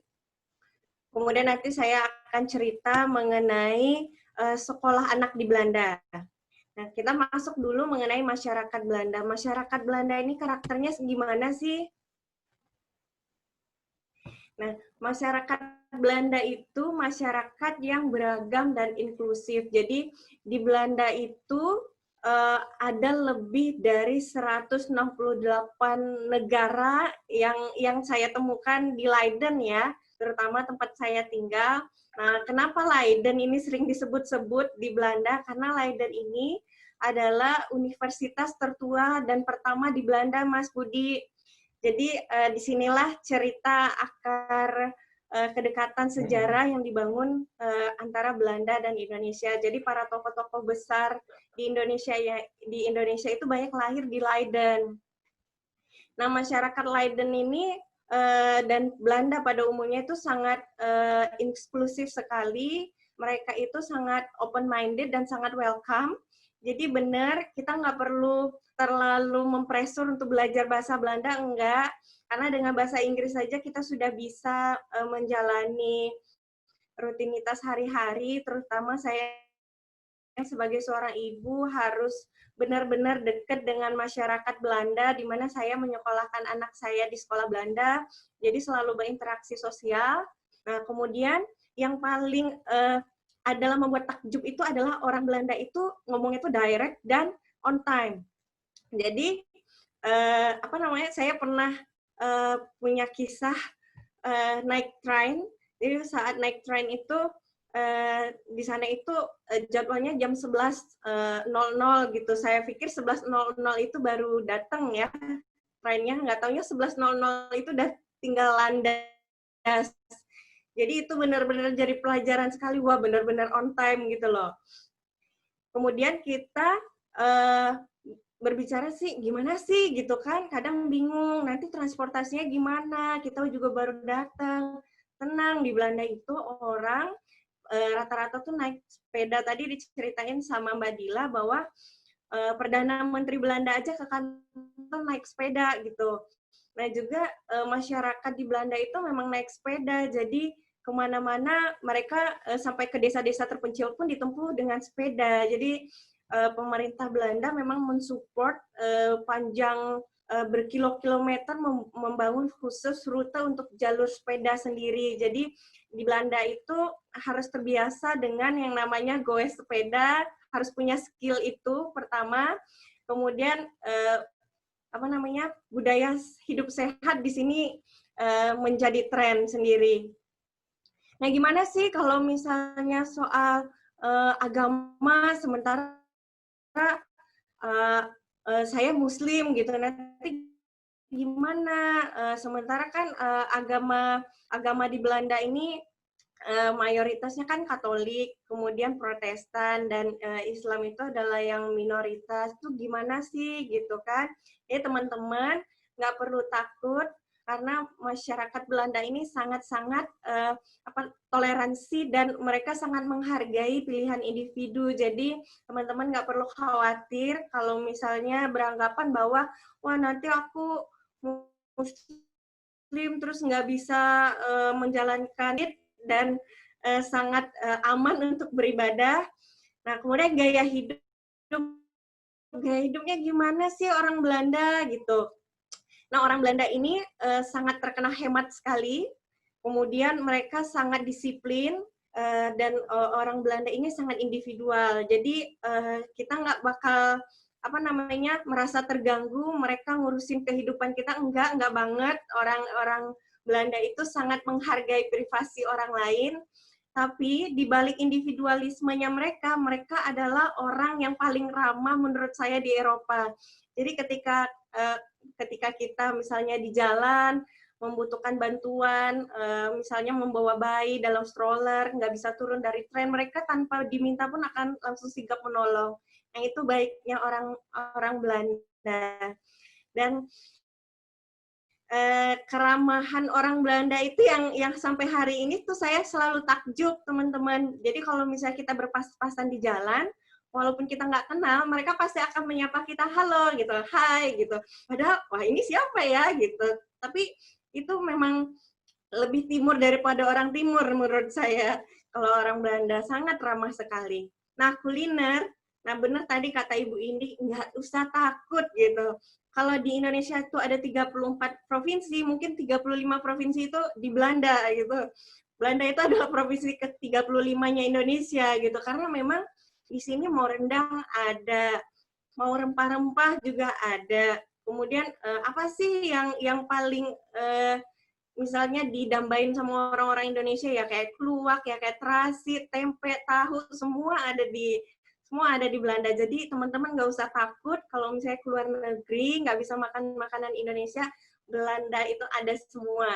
Kemudian nanti saya akan cerita mengenai sekolah anak di Belanda. Nah, kita masuk dulu mengenai masyarakat Belanda. Masyarakat Belanda ini karakternya gimana sih? Nah, masyarakat Belanda itu masyarakat yang beragam dan inklusif. Jadi, di Belanda itu ada lebih dari 168 negara yang saya temukan di Leiden ya, terutama tempat saya tinggal. Nah, kenapa Leiden ini sering disebut-sebut di Belanda? Karena Leiden ini adalah universitas tertua dan pertama di Belanda, Mas Budi. Jadi disinilah cerita akar kedekatan sejarah yang dibangun antara Belanda dan Indonesia. Jadi para tokoh-tokoh besar di Indonesia itu banyak lahir di Leiden. Nah, masyarakat Leiden ini dan Belanda pada umumnya itu sangat inklusif sekali. Mereka itu sangat open-minded dan sangat welcome. Jadi benar, kita nggak perlu terlalu mempresur untuk belajar bahasa Belanda, enggak. Karena dengan bahasa Inggris saja kita sudah bisa menjalani rutinitas hari-hari, terutama saya sebagai seorang ibu harus benar-benar dekat dengan masyarakat Belanda, di mana saya menyekolahkan anak saya di sekolah Belanda, jadi selalu berinteraksi sosial. Nah, kemudian yang paling adalah membuat takjub itu adalah orang Belanda itu ngomongnya itu direct dan on time. Jadi saya pernah punya kisah naik train. Jadi saat naik train itu di sana itu jadwalnya jam 11.00 gitu. Saya pikir 11.00 itu baru datang ya trainnya. Nggak taunya 11.00 itu udah tinggal landas. Jadi itu benar-benar jadi pelajaran sekali. Wah, benar-benar on time gitu loh. Kemudian kita berbicara sih, gimana sih gitu kan. Kadang bingung, nanti transportasinya gimana. Kita juga baru datang. Tenang, di Belanda itu orang rata-rata tuh naik sepeda. Tadi diceritain sama Mbak Dila bahwa Perdana Menteri Belanda aja ke kantor naik sepeda gitu. Nah juga masyarakat di Belanda itu memang naik sepeda, jadi kemana-mana mereka sampai ke desa-desa terpencil pun ditempuh dengan sepeda. Jadi pemerintah Belanda memang mensupport panjang berkilo-kilometer membangun khusus rute untuk jalur sepeda sendiri. Jadi di Belanda itu harus terbiasa dengan yang namanya goes sepeda, harus punya skill itu pertama. Kemudian budaya hidup sehat di sini menjadi tren sendiri. Nah, gimana sih kalau misalnya soal agama, sementara saya Muslim gitu, nanti gimana? Sementara kan agama di Belanda ini mayoritasnya kan Katolik, kemudian Protestan, dan Islam itu adalah yang minoritas. Itu gimana sih gitu kan? Jadi teman-teman nggak perlu takut karena masyarakat Belanda ini sangat-sangat toleransi dan mereka sangat menghargai pilihan individu. Jadi teman-teman nggak perlu khawatir kalau misalnya beranggapan bahwa wah nanti aku Muslim terus nggak bisa menjalankan it dan sangat aman untuk beribadah. Nah, kemudian gaya hidupnya gimana sih orang Belanda gitu. Nah, orang Belanda ini sangat terkenal hemat sekali. Kemudian mereka sangat disiplin dan orang Belanda ini sangat individual. Jadi kita nggak bakal merasa terganggu. Mereka ngurusin kehidupan kita enggak banget. Orang Belanda itu sangat menghargai privasi orang lain. Tapi di balik individualismenya mereka adalah orang yang paling ramah menurut saya di Eropa. Jadi ketika kita misalnya di jalan membutuhkan bantuan, misalnya membawa bayi dalam stroller, nggak bisa turun dari tren, mereka tanpa diminta pun akan langsung sigap menolong. Yang itu baiknya orang Belanda. Dan keramahan orang Belanda itu yang sampai hari ini tuh saya selalu takjub, teman-teman. Jadi kalau misalnya kita berpas-pasan di jalan, walaupun kita nggak kenal, mereka pasti akan menyapa kita halo gitu, hai gitu. Padahal wah ini siapa ya gitu. Tapi itu memang lebih timur daripada orang timur menurut saya. Kalau orang Belanda sangat ramah sekali. Nah kuliner, nah benar tadi kata Ibu Indi, nggak usah takut gitu. Kalau di Indonesia itu ada 34 provinsi, mungkin 35 provinsi itu di Belanda gitu. Belanda itu adalah provinsi ke-35-nya Indonesia gitu. Karena memang di sini mau rendang ada, mau rempah-rempah juga ada. Kemudian apa sih yang paling misalnya didambain sama orang-orang Indonesia ya kayak kluwak, ya kayak terasi, tempe, tahu, semua ada di Belanda. Jadi teman-teman nggak usah takut kalau misalnya keluar negeri nggak bisa makan makanan Indonesia, Belanda itu ada semua.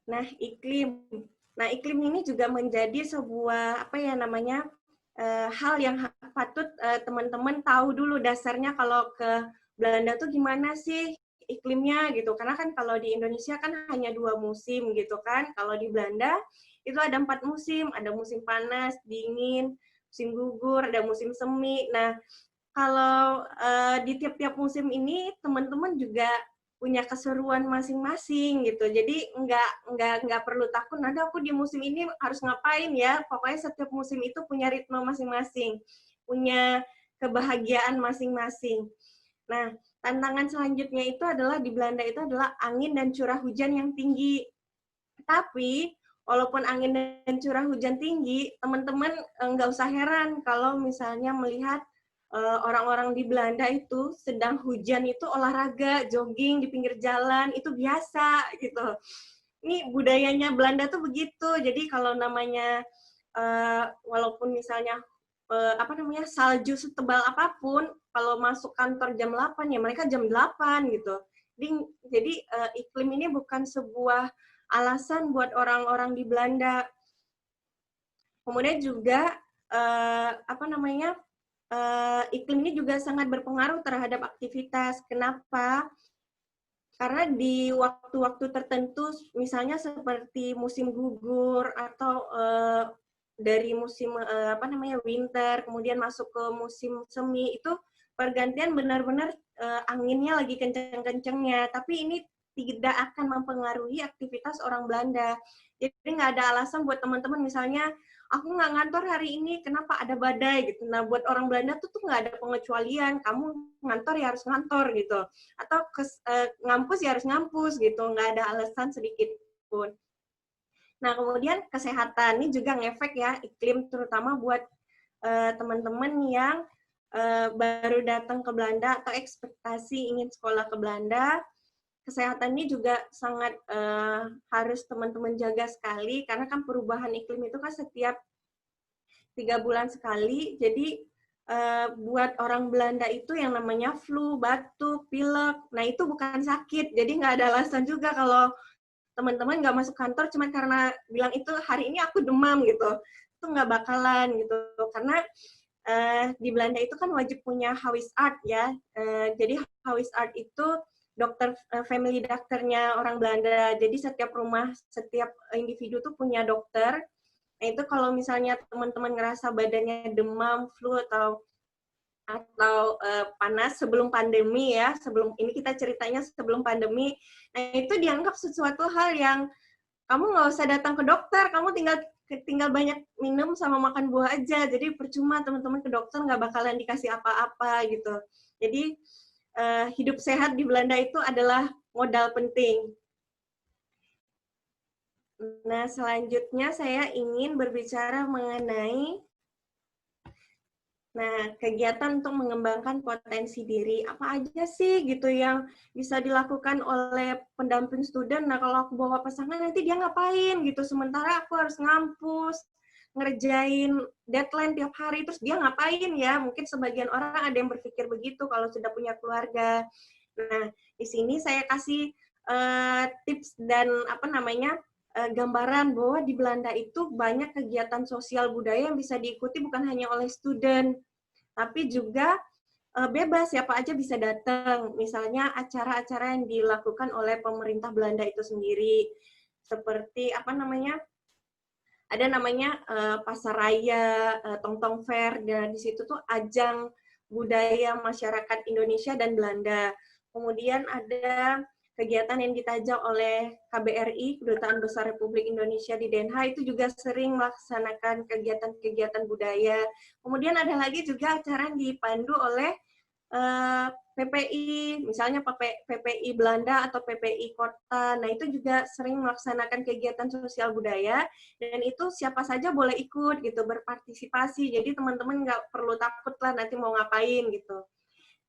Nah iklim ini juga menjadi sebuah hal yang patut teman-teman tahu dulu dasarnya kalau ke Belanda tuh gimana sih iklimnya gitu. Karena kan kalau di Indonesia kan hanya 2 musim gitu kan. Kalau di Belanda itu ada 4 musim, ada musim panas, dingin, musim gugur, ada musim semi. Nah, kalau di tiap-tiap musim ini teman-teman juga punya keseruan masing-masing gitu. Jadi nggak perlu takut, nanti aku di musim ini harus ngapain ya. Pokoknya setiap musim itu punya ritme masing-masing, punya kebahagiaan masing-masing. Nah, tantangan selanjutnya itu adalah di Belanda itu adalah angin dan curah hujan yang tinggi. Tapi walaupun angin dan curah hujan tinggi, teman-teman nggak usah heran kalau misalnya melihat orang-orang di Belanda itu sedang hujan itu olahraga, jogging di pinggir jalan, itu biasa gitu. Ini budayanya Belanda tuh begitu. Jadi kalau namanya walaupun misalnya salju setebal apapun, kalau masuk kantor jam 8 ya mereka jam 8 gitu. Jadi iklim ini bukan sebuah alasan buat orang-orang di Belanda. Kemudian juga iklim ini juga sangat berpengaruh terhadap aktivitas. Kenapa? Karena di waktu-waktu tertentu, misalnya seperti musim gugur atau dari musim winter, kemudian masuk ke musim semi, itu pergantian benar-benar anginnya lagi kenceng-kencengnya. Tapi ini tidak akan mempengaruhi aktivitas orang Belanda. Jadi nggak ada alasan buat teman-teman misalnya, aku nggak ngantor hari ini, kenapa ada badai gitu. Nah, buat orang Belanda tuh nggak ada pengecualian, kamu ngantor ya harus ngantor gitu. Atau ngampus ya harus ngampus gitu, nggak ada alasan sedikit pun. Nah, kemudian kesehatan ini juga ngefek ya, iklim terutama buat teman-teman yang baru datang ke Belanda atau ekspektasi ingin sekolah ke Belanda. Kesehatan ini juga sangat harus teman-teman jaga sekali, karena kan perubahan iklim itu kan setiap 3 bulan sekali. Jadi buat orang Belanda itu yang namanya flu, batuk, pilek, nah itu bukan sakit. Jadi nggak ada alasan juga kalau teman-teman nggak masuk kantor cuma karena bilang itu hari ini aku demam gitu. Itu nggak bakalan gitu. Karena di Belanda itu kan wajib punya Huisarts ya. Jadi Huisarts itu dokter family dokternya orang Belanda. Jadi setiap rumah, setiap individu tuh punya dokter. Nah, itu kalau misalnya teman-teman ngerasa badannya demam, flu atau panas sebelum pandemi ya, sebelum ini kita ceritanya sebelum pandemi. Nah, itu dianggap sesuatu hal yang kamu nggak usah datang ke dokter, kamu tinggal banyak minum sama makan buah aja. Jadi percuma teman-teman ke dokter nggak bakalan dikasih apa-apa gitu. Jadi hidup sehat di Belanda itu adalah modal penting. Nah, selanjutnya saya ingin berbicara mengenai kegiatan untuk mengembangkan potensi diri. Apa aja sih gitu yang bisa dilakukan oleh pendamping student? Nah, kalau aku bawa pasangan nanti dia ngapain gitu. Sementara aku harus ngampus, ngerjain deadline tiap hari, terus dia ngapain ya? Mungkin sebagian orang ada yang berpikir begitu kalau sudah punya keluarga. Nah, di sini saya kasih tips dan gambaran bahwa di Belanda itu banyak kegiatan sosial budaya yang bisa diikuti bukan hanya oleh student, tapi juga bebas, siapa aja bisa datang. Misalnya acara-acara yang dilakukan oleh pemerintah Belanda itu sendiri, seperti apa namanya, ada namanya Pasar Raya, Tong-Tong Fair, dan di situ tuh ajang budaya masyarakat Indonesia dan Belanda. Kemudian ada kegiatan yang ditajak oleh KBRI, Kedutaan Besar Republik Indonesia di Den Haag, itu juga sering melaksanakan kegiatan-kegiatan budaya. Kemudian ada lagi juga acara yang dipandu oleh PPI, misalnya PPI Belanda atau PPI Kota. Nah, itu juga sering melaksanakan kegiatan sosial budaya, dan itu siapa saja boleh ikut gitu, berpartisipasi. Jadi teman-teman nggak perlu takut lah nanti mau ngapain gitu.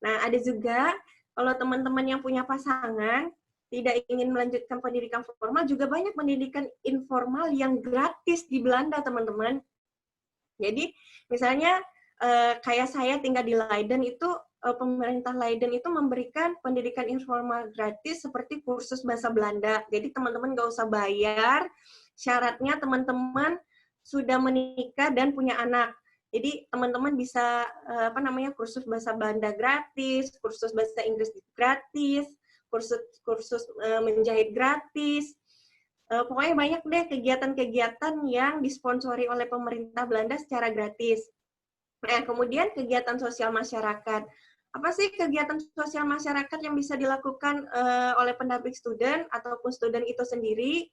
Nah, ada juga kalau teman-teman yang punya pasangan tidak ingin melanjutkan pendidikan formal, juga banyak pendidikan informal yang gratis di Belanda, teman-teman. Jadi, misalnya kayak saya tinggal di Leiden, itu pemerintah Leiden itu memberikan pendidikan informal gratis seperti kursus bahasa Belanda. Jadi teman-teman nggak usah bayar, syaratnya teman-teman sudah menikah dan punya anak. Jadi teman-teman bisa kursus bahasa Belanda gratis, kursus bahasa Inggris gratis, kursus menjahit gratis. Pokoknya banyak deh kegiatan-kegiatan yang disponsori oleh pemerintah Belanda secara gratis. Nah, kemudian kegiatan sosial masyarakat. Apa sih kegiatan sosial masyarakat yang bisa dilakukan oleh pendamping student ataupun student itu sendiri?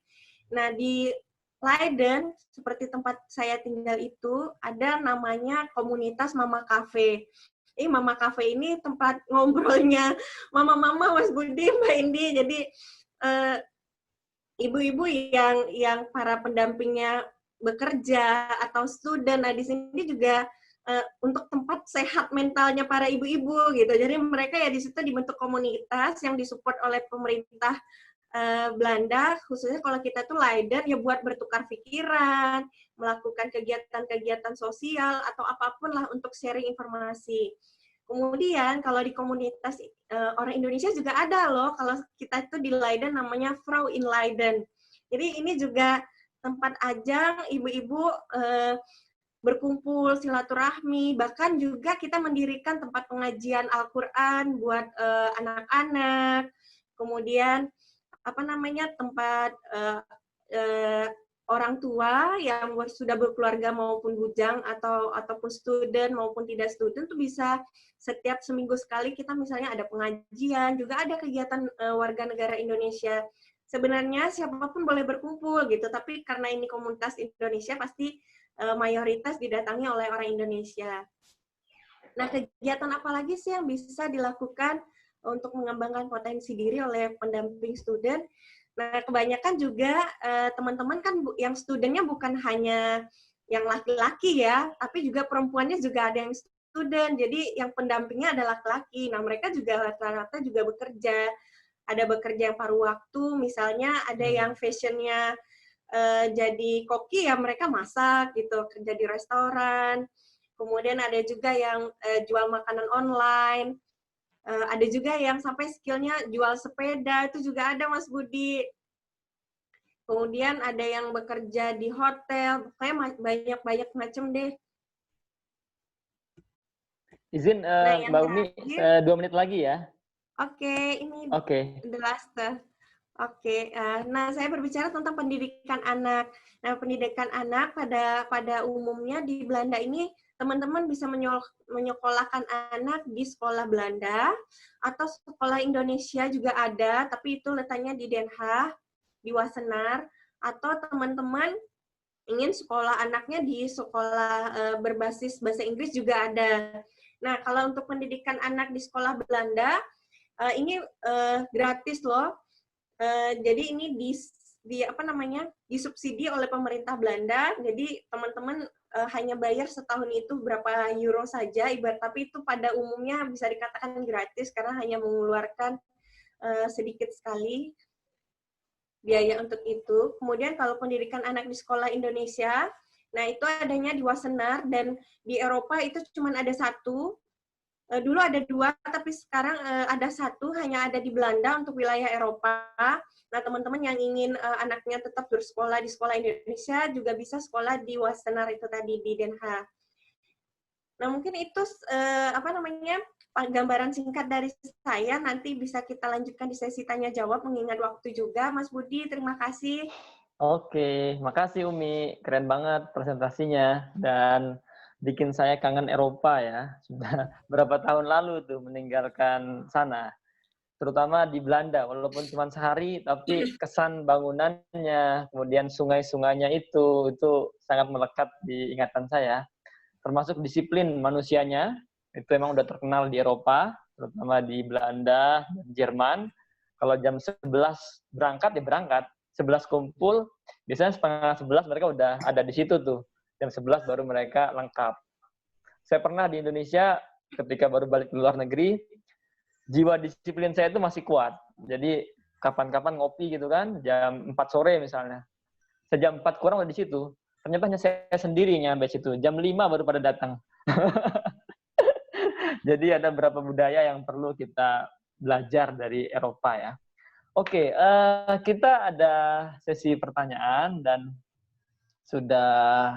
Nah, di Leiden, seperti tempat saya tinggal itu, ada namanya komunitas Mama Cafe. Mama Cafe ini tempat ngobrolnya mama-mama, Mas Budi, Mbak Indi. Jadi, ibu-ibu yang para pendampingnya bekerja atau student. Nah, di sini juga untuk tempat sehat mentalnya para ibu-ibu gitu. Jadi mereka ya di situ dibentuk komunitas yang disupport oleh pemerintah Belanda, khususnya kalau kita tuh Leiden ya buat bertukar pikiran, melakukan kegiatan-kegiatan sosial atau apapun lah untuk sharing informasi. Kemudian kalau di komunitas orang Indonesia juga ada loh, kalau kita itu di Leiden namanya Frau in Leiden. Jadi ini juga tempat ajang ibu-ibu berkumpul, silaturahmi, bahkan juga kita mendirikan tempat pengajian Al-Quran buat anak-anak, kemudian tempat orang tua yang sudah berkeluarga maupun bujang ataupun student maupun tidak student tuh bisa setiap seminggu sekali kita misalnya ada pengajian, juga ada kegiatan warga negara Indonesia. Sebenarnya siapapun boleh berkumpul gitu, tapi karena ini komunitas Indonesia pasti mayoritas didatangi oleh orang Indonesia. Nah, kegiatan apa lagi sih yang bisa dilakukan untuk mengembangkan potensi diri oleh pendamping student? Nah, kebanyakan juga teman-teman kan yang studentnya bukan hanya yang laki-laki ya, tapi juga perempuannya juga ada yang student. Jadi yang pendampingnya ada laki-laki. Nah, mereka juga rata-rata juga bekerja. Ada bekerja yang paruh waktu, misalnya ada yang fashionnya jadi koki ya, mereka masak gitu, kerja di restoran. Kemudian ada juga yang jual makanan online. Ada juga yang sampai skillnya jual sepeda, itu juga ada, Mas Budi. Kemudian ada yang bekerja di hotel, pokoknya banyak macam deh. Izin Mbak Umi, 2 menit lagi ya. Oke, ini the last. Oke, nah saya berbicara tentang pendidikan anak. Nah, pendidikan anak pada umumnya di Belanda ini teman-teman bisa menyekolahkan anak di sekolah Belanda atau sekolah Indonesia juga ada, tapi itu letaknya di Den Haag, di Wassenaar, atau teman-teman ingin sekolah anaknya di sekolah berbasis bahasa Inggris juga ada. Nah, kalau untuk pendidikan anak di sekolah Belanda, ini gratis loh. Jadi ini disubsidi oleh pemerintah Belanda. Jadi teman-teman hanya bayar setahun itu berapa euro saja, tapi itu pada umumnya bisa dikatakan gratis karena hanya mengeluarkan sedikit sekali biaya untuk itu. Kemudian kalau pendidikan anak di sekolah Indonesia, nah itu adanya di Wassenaar, dan di Eropa itu cuma ada satu. Dulu ada 2, tapi sekarang ada 1, hanya ada di Belanda untuk wilayah Eropa. Nah, teman-teman yang ingin anaknya tetap bersekolah di sekolah Indonesia juga bisa sekolah di Wassenaar itu tadi, di Den Haag. Nah, mungkin itu gambaran singkat dari saya, nanti bisa kita lanjutkan di sesi tanya-jawab, mengingat waktu juga. Mas Budi, terima kasih. Oke, makasih Umi. Keren banget presentasinya. Dan bikin saya kangen Eropa ya. Sudah berapa tahun lalu tuh meninggalkan sana. Terutama di Belanda, walaupun cuma sehari, tapi kesan bangunannya, kemudian sungai-sungainya itu sangat melekat di ingatan saya. Termasuk disiplin manusianya, itu emang udah terkenal di Eropa, terutama di Belanda dan Jerman. Kalau jam 11 berangkat, ya berangkat. 11 kumpul, biasanya setengah 11 mereka udah ada di situ tuh. Jam 11 baru mereka lengkap. Saya pernah di Indonesia, ketika baru balik ke luar negeri, jiwa disiplin saya itu masih kuat. Jadi kapan-kapan ngopi gitu kan, jam 4 sore misalnya. Sejam 4 kurang udah di situ. Ternyata hanya saya sendiri nyampe situ. Jam 5 baru pada datang. Jadi ada beberapa budaya yang perlu kita belajar dari Eropa ya. Oke, kita ada sesi pertanyaan dan sudah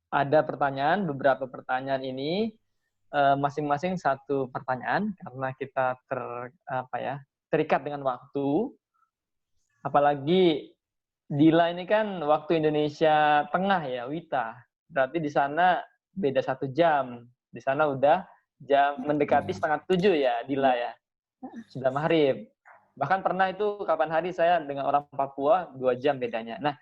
ada pertanyaan, beberapa pertanyaan ini masing-masing satu pertanyaan karena kita terikat dengan waktu. Apalagi Dila ini kan waktu Indonesia Tengah ya, Wita. Berarti di sana beda 1 jam. Di sana udah jam mendekati 6:30 ya, Dila ya. Sudah maghrib. Bahkan pernah itu kapan hari saya dengan orang Papua 2 jam bedanya. Nah,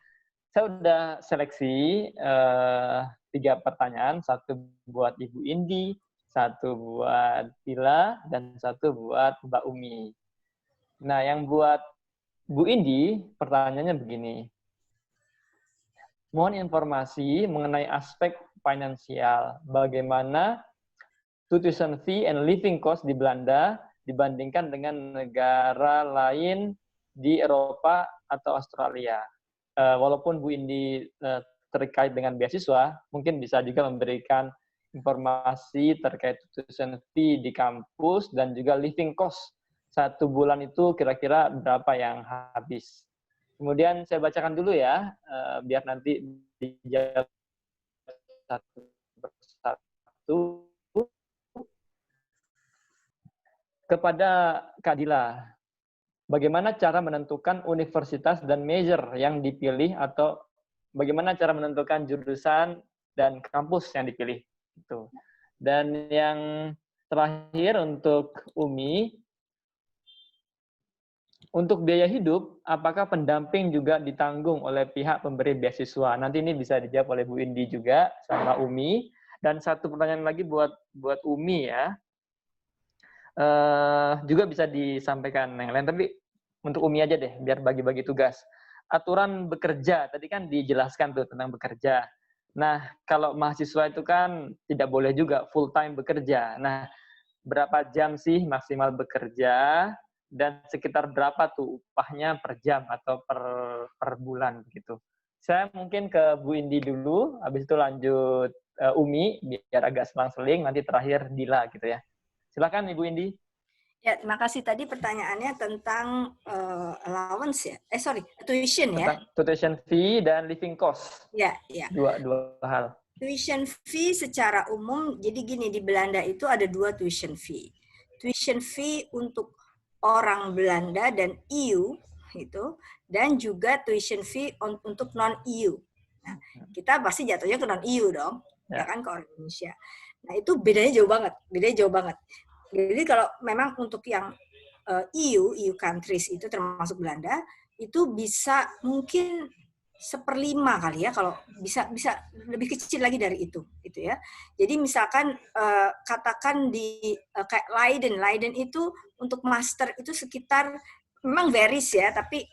saya udah seleksi 3 pertanyaan, 1 buat Ibu Indi, 1 buat Dila, dan 1 buat Mbak Umi. Nah, yang buat Bu Indi, pertanyaannya begini. Mohon informasi mengenai aspek finansial. Bagaimana tuition fee and living cost di Belanda dibandingkan dengan negara lain di Eropa atau Australia. Walaupun Bu Indi terkait dengan beasiswa, mungkin bisa juga memberikan informasi terkait tuition fee di kampus dan juga living cost 1 bulan itu kira-kira berapa yang habis. Kemudian saya bacakan dulu ya, biar nanti dijawab satu persatu. Kepada Kak Dila, bagaimana cara menentukan universitas dan major yang dipilih atau bagaimana cara menentukan jurusan dan kampus yang dipilih? Gitu. Dan yang terakhir untuk Umi, untuk biaya hidup, apakah pendamping juga ditanggung oleh pihak pemberi beasiswa? Nanti ini bisa dijawab oleh Bu Indi juga sama Umi. Dan 1 pertanyaan lagi buat Umi ya. Juga bisa disampaikan yang lain, tapi untuk Umi aja deh, biar bagi-bagi tugas. Aturan bekerja, tadi kan dijelaskan tuh tentang bekerja. Nah, kalau mahasiswa itu kan tidak boleh juga full time bekerja. Nah, berapa jam sih maksimal bekerja? Dan sekitar berapa tuh upahnya per jam atau per bulan gitu. Saya mungkin ke Bu Indi dulu, habis itu lanjut Umi, biar agak selang-seling, nanti terakhir Dila gitu ya. Silakan Ibu Indi. Ya, terima kasih. Tadi pertanyaannya tentang allowance ya? Tuition ya? Tuition fee dan living cost. Ya. Dua hal. Tuition fee secara umum, jadi gini, di Belanda itu ada 2 tuition fee. Tuition fee untuk orang Belanda dan EU, gitu, dan juga tuition fee untuk non-EU. Nah, kita pasti jatuhnya ke non-EU dong, ya kan, ke orang Indonesia. Nah, itu bedanya jauh banget. Jadi kalau memang untuk yang EU countries itu termasuk Belanda, itu bisa mungkin 1/5 kali ya, kalau bisa lebih kecil lagi dari itu gitu ya. Jadi misalkan katakan di kayak Leiden itu untuk master itu sekitar, memang varies ya, tapi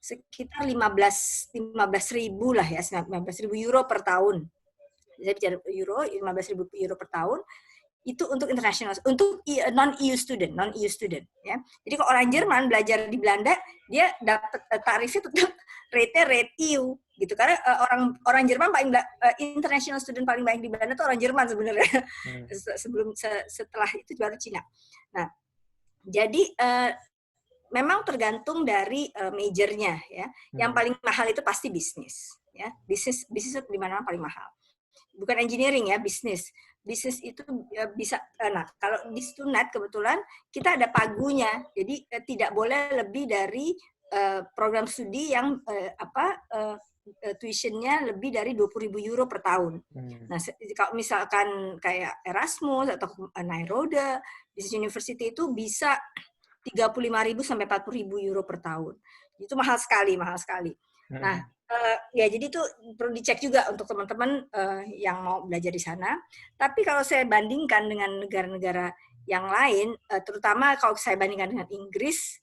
sekitar 15.000 lah ya, 15.000 euro per tahun. Jadi bicara euro, 15.000 euro per tahun. Itu untuk internasional, untuk non-EU student ya. Jadi kalau orang Jerman belajar di Belanda, dia dapat tarifnya tetap rate EU gitu, karena orang Jerman paling international student paling banyak di Belanda itu orang Jerman sebenarnya. Setelah itu baru Cina. Nah, jadi memang tergantung dari majornya ya. Yang paling mahal itu pasti bisnis ya. Bisnis di mana paling mahal. Bukan engineering ya, bisnis. bisnis itu bisa, nah kalau di Stunet kebetulan kita ada pagunya, jadi tidak boleh lebih dari program studi yang tuitionnya lebih dari 20.000 euro per tahun. Nah, kalau misalkan kayak Erasmus atau Nairoda, Business University itu bisa 35.000 sampai 40.000 euro per tahun. Itu mahal sekali, mahal sekali. Nah, ya jadi itu perlu dicek juga untuk teman-teman yang mau belajar di sana. Tapi kalau saya bandingkan dengan negara-negara yang lain, terutama kalau saya bandingkan dengan Inggris,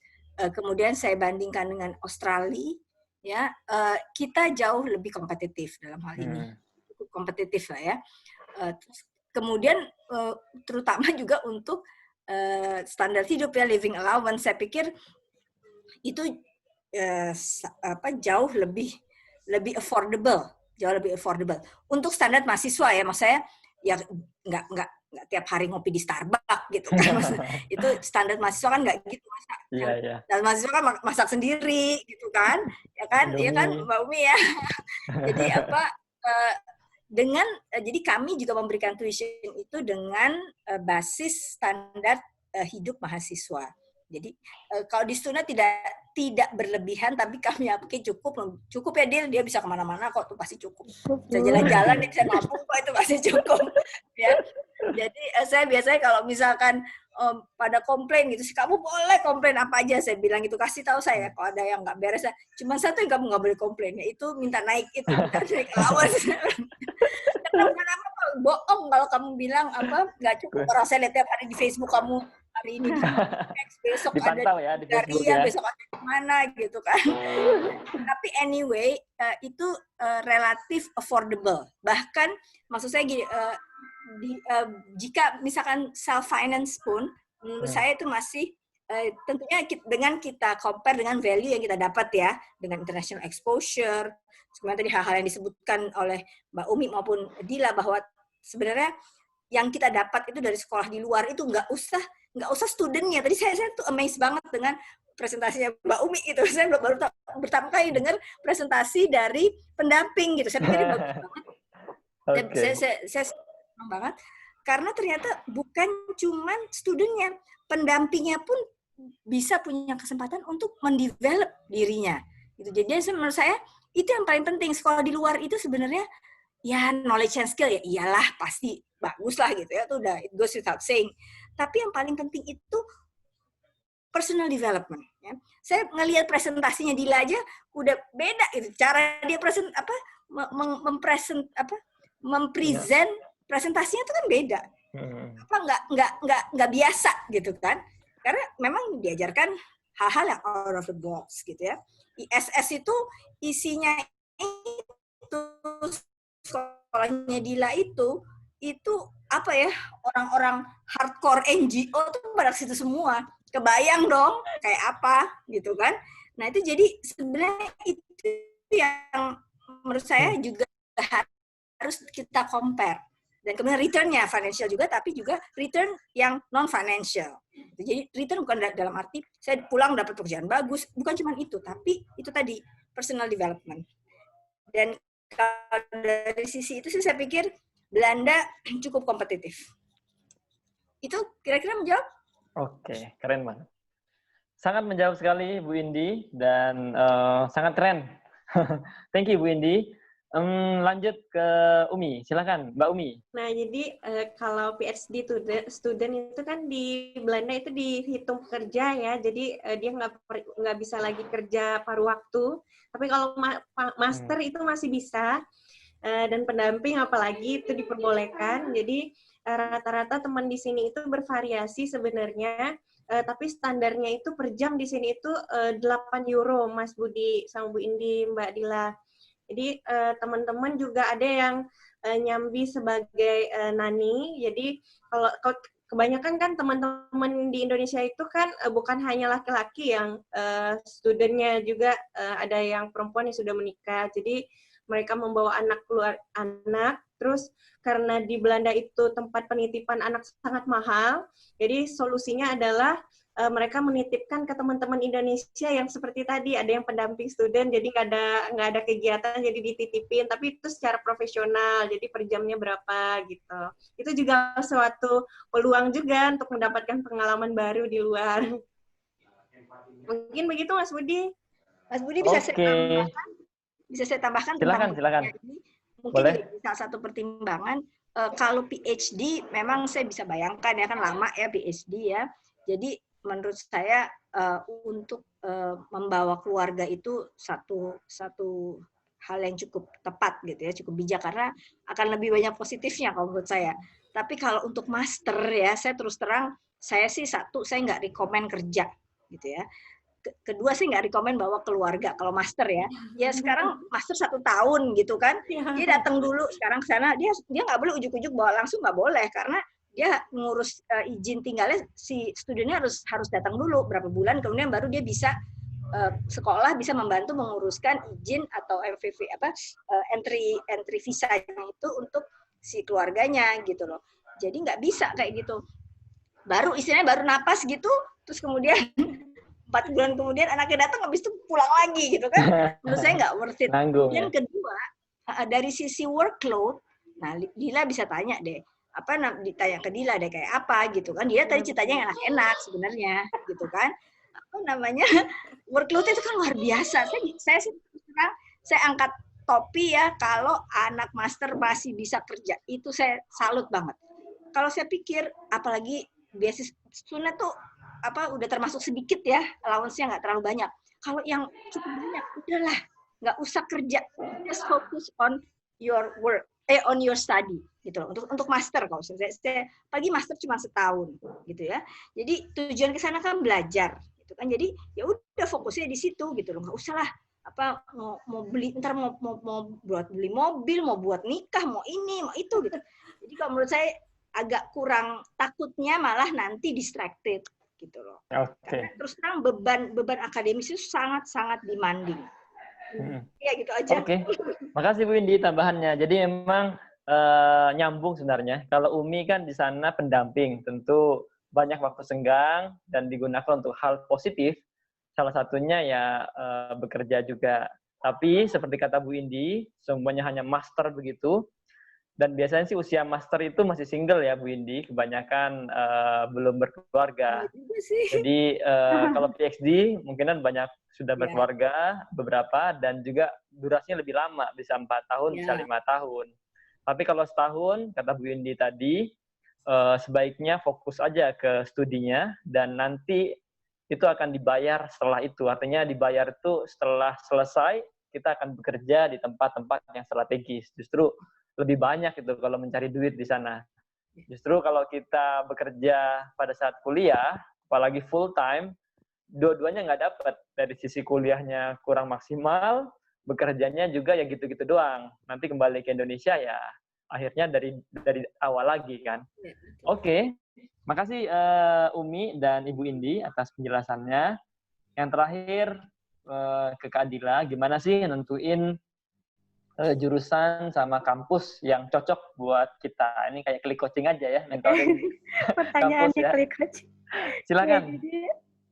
kemudian saya bandingkan dengan Australia, ya kita jauh lebih kompetitif dalam hal ini, cukup kompetitif lah ya. Kemudian terutama juga untuk standar hidup ya, living allowance, saya pikir itu jauh lebih affordable, jauh lebih affordable untuk standar mahasiswa ya, maksud saya ya nggak tiap hari ngopi di Starbucks gitu kan. Itu standar mahasiswa kan nggak gitu, masak. Iya. Dan mahasiswa kan masak sendiri gitu kan, ya kan, ya kan Mbak Umi ya. Jadi jadi kami juga memberikan tuition itu dengan basis standar hidup mahasiswa. Jadi kalau di Stunet tidak berlebihan, tapi kami yakin cukup ya, dia bisa kemana-mana kok, tuh pasti cukup. Bisa jalan-jalan, dia bisa nabung kok, itu pasti cukup. Ya. Jadi saya biasanya kalau misalkan pada komplain gitu, kamu boleh komplain apa aja, saya bilang gitu, kasih tahu saya kalau ada yang nggak beres. Cuma satu yang kamu nggak boleh komplain, yaitu minta naik allowance. Karena bukan apa, bohong kalau kamu bilang nggak cukup. Orang saya lihat tiap hari di Facebook kamu hari ini di besok dipantau ada ya, di Facebook ya. besok ada di mana gitu kan. Tapi anyway, itu relatif affordable. Bahkan maksud saya gini, jika misalkan self finance pun menurut saya itu masih tentunya dengan kita compare dengan value yang kita dapat ya, dengan international exposure, sebenarnya tadi hal-hal yang disebutkan oleh Mbak Umi maupun Dila, bahwa sebenarnya yang kita dapat itu dari sekolah di luar itu nggak usah studentnya. Tadi saya tuh amazed banget dengan presentasinya Mbak Umi itu. Saya baru pertama kali dengar presentasi dari pendamping gitu. Saya pikir ini bagus banget. Dan saya senang banget karena ternyata bukan cuman studentnya, pendampingnya pun bisa punya kesempatan untuk mendevelop dirinya. Gitu. Jadi menurut saya itu yang paling penting. Sekolah di luar itu sebenarnya ya knowledge and skill ya iyalah pasti bagus lah gitu ya, itu udah it goes without saying. Tapi yang paling penting itu personal development. Ya. Saya ngelihat presentasinya Dila aja udah beda itu, cara dia mempresent presentasinya itu kan beda. Nggak biasa gitu kan? Karena memang diajarkan hal-hal yang out of the box gitu ya. ISS itu isinya itu sekolahnya Dila itu apa ya, orang-orang hardcore NGO tuh pada situ semua. Kebayang dong kayak apa gitu kan. Nah itu jadi sebenarnya itu yang menurut saya juga harus kita compare. Dan kemudian return-nya financial juga, tapi juga return yang non-financial. Jadi return bukan dalam arti saya pulang dapat pekerjaan bagus, bukan cuma itu, tapi itu tadi personal development. Dan kalau dari sisi itu sih saya pikir Belanda cukup kompetitif. Itu kira-kira menjawab? Oke, keren banget. Sangat menjawab sekali Bu Indi dan sangat keren. Thank you Bu Indi. Lanjut ke Umi, silakan Mbak Umi. Nah, jadi kalau PhD student itu kan di Belanda itu dihitung pekerja ya, jadi dia nggak bisa lagi kerja paruh waktu. Tapi kalau master itu masih bisa, dan pendamping apalagi itu diperbolehkan. Jadi rata-rata teman di sini itu bervariasi sebenarnya, tapi standarnya itu per jam di sini itu 8 euro, Mas Budi sama Bu Indi, Mbak Dila. Jadi teman-teman juga ada yang nyambi sebagai nani. Jadi kalau kebanyakan kan teman-teman di Indonesia itu kan bukan hanya laki-laki yang studentnya, juga ada yang perempuan yang sudah menikah. Jadi mereka membawa anak. Terus karena di Belanda itu tempat penitipan anak sangat mahal, jadi solusinya adalah mereka menitipkan ke teman-teman Indonesia yang seperti tadi, ada yang pendamping student, jadi nggak ada kegiatan, jadi dititipin, tapi itu secara profesional, jadi per jamnya berapa gitu. Itu juga suatu peluang juga untuk mendapatkan pengalaman baru di luar. Mungkin begitu Mas Budi. Mas Budi bisa saya tambahkan silakan. Ini mungkin jadi salah satu pertimbangan kalau PhD memang saya bisa bayangkan ya kan lama ya PhD ya. Jadi menurut saya untuk membawa keluarga itu satu hal yang cukup tepat gitu ya, cukup bijak karena akan lebih banyak positifnya kalau menurut saya. Tapi kalau untuk master ya, saya terus terang saya nggak rekomen kerja gitu ya. Kedua sih nggak rekomen bawa keluarga kalau master ya. Ya sekarang master 1 tahun gitu kan. Dia datang dulu sekarang ke sana, dia nggak boleh ujuk-ujuk bawa langsung, nggak boleh karena dia ngurus izin tinggalnya si studennya harus datang dulu berapa bulan, kemudian baru dia bisa sekolah bisa membantu menguruskan izin atau MVV entry visanya itu untuk si keluarganya gitu loh. Jadi nggak bisa kayak gitu. Baru istilahnya baru napas gitu, terus kemudian 4 bulan kemudian anaknya datang, habis itu pulang lagi gitu kan. Menurut saya nggak worth it. Yang kedua, dari sisi workload, nah Dila bisa tanya deh, ditanya ke Dila deh kayak apa gitu kan. Dia tadi ceritanya enak-enak sebenarnya gitu kan. Workload itu kan luar biasa. Saya angkat topi ya kalau anak master masih bisa kerja. Itu saya salut banget. Kalau saya pikir apalagi beasiswa Sunat tuh udah termasuk sedikit ya, allowance-nya nggak terlalu banyak. Kalau yang cukup banyak, udahlah, nggak usah kerja, just focus on your work, on your study, gitu loh. Untuk master kalau saya pagi master cuma setahun, gitu ya. Jadi tujuan ke sana kan belajar, gitu kan. Jadi ya udah fokusnya di situ, gitu loh. Nggak usah lah mau beli ntar mau buat beli mobil, mau buat nikah, mau ini, mau itu, gitu. Jadi kalau menurut saya agak kurang, takutnya malah nanti distracted gitu loh. Karena terus terang beban akademis itu sangat demanding. Ya gitu aja. Makasih Bu Indi tambahannya. Jadi memang nyambung sebenarnya. Kalau Umi kan di sana pendamping, tentu banyak waktu senggang dan digunakan untuk hal positif. Salah satunya ya bekerja juga. Tapi seperti kata Bu Indi, semuanya hanya master begitu. Dan biasanya sih usia master itu masih single ya Bu Indi, kebanyakan belum berkeluarga. Jadi kalau PhD mungkin banyak sudah berkeluarga beberapa dan juga durasinya lebih lama, bisa 4 tahun, bisa 5 tahun. Tapi kalau setahun, kata Bu Indi tadi, sebaiknya fokus aja ke studinya dan nanti itu akan dibayar setelah itu. Artinya dibayar itu setelah selesai, kita akan bekerja di tempat-tempat yang strategis. Justru lebih banyak itu kalau mencari duit di sana. Justru kalau kita bekerja pada saat kuliah, apalagi full time, dua-duanya nggak dapat. Dari sisi kuliahnya kurang maksimal, bekerjanya juga ya gitu-gitu doang. Nanti kembali ke Indonesia ya akhirnya dari awal lagi kan. Oke. Makasih Umi dan Ibu Indi atas penjelasannya. Yang terakhir ke Kak Dila, gimana sih nentuin jurusan sama kampus yang cocok buat kita? Ini kayak klik coaching aja ya, mentoring. Pertanyaannya ya. Klik coaching. Silakan.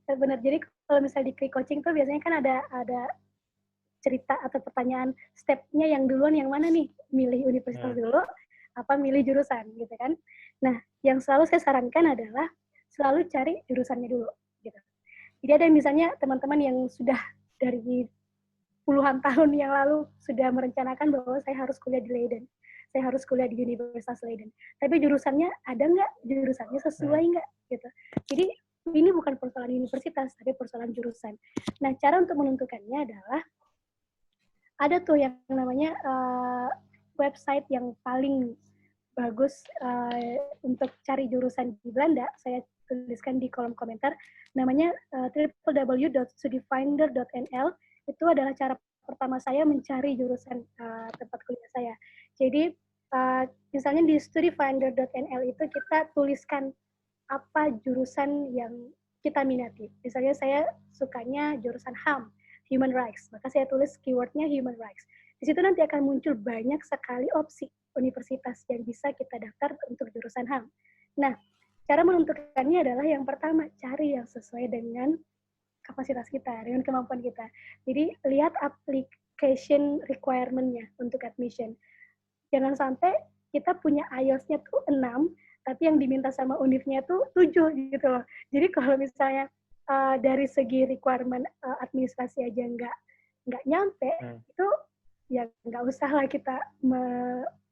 Ya, benar. Jadi kalau misalnya di klik coaching tuh biasanya kan ada cerita atau pertanyaan stepnya yang duluan yang mana nih? Milih universitas dulu, apa milih jurusan gitu kan? Nah, yang selalu saya sarankan adalah selalu cari jurusannya dulu. Gitu. Jadi ada misalnya teman-teman yang sudah dari puluhan tahun yang lalu sudah merencanakan bahwa saya harus kuliah di Leiden, saya harus kuliah di Universitas Leiden. Tapi jurusannya ada nggak? Jurusannya sesuai nggak? Gitu. Jadi ini bukan persoalan universitas, tapi persoalan jurusan. Nah, cara untuk menentukannya adalah ada tuh yang namanya website yang paling bagus untuk cari jurusan di Belanda. Saya tuliskan di kolom komentar. Namanya www.studyfinder.nl. Itu adalah cara pertama saya mencari jurusan tempat kuliah saya. Jadi misalnya di studyfinder.nl itu kita tuliskan apa jurusan yang kita minati. Misalnya saya sukanya jurusan HAM, Human Rights, maka saya tulis keywordnya Human Rights. Di situ nanti akan muncul banyak sekali opsi universitas yang bisa kita daftar untuk jurusan HAM. Nah, cara menentukannya adalah yang pertama, cari yang sesuai dengan kapasitas kita, dengan kemampuan kita. Jadi lihat application requirement-nya untuk admission. Jangan sampai kita punya IELTS-nya tuh 6, tapi yang diminta sama UNIF-nya tuh 7 gitu loh. Jadi kalau misalnya dari segi requirement administrasi aja nggak nyampe, itu ya nggak usah lah kita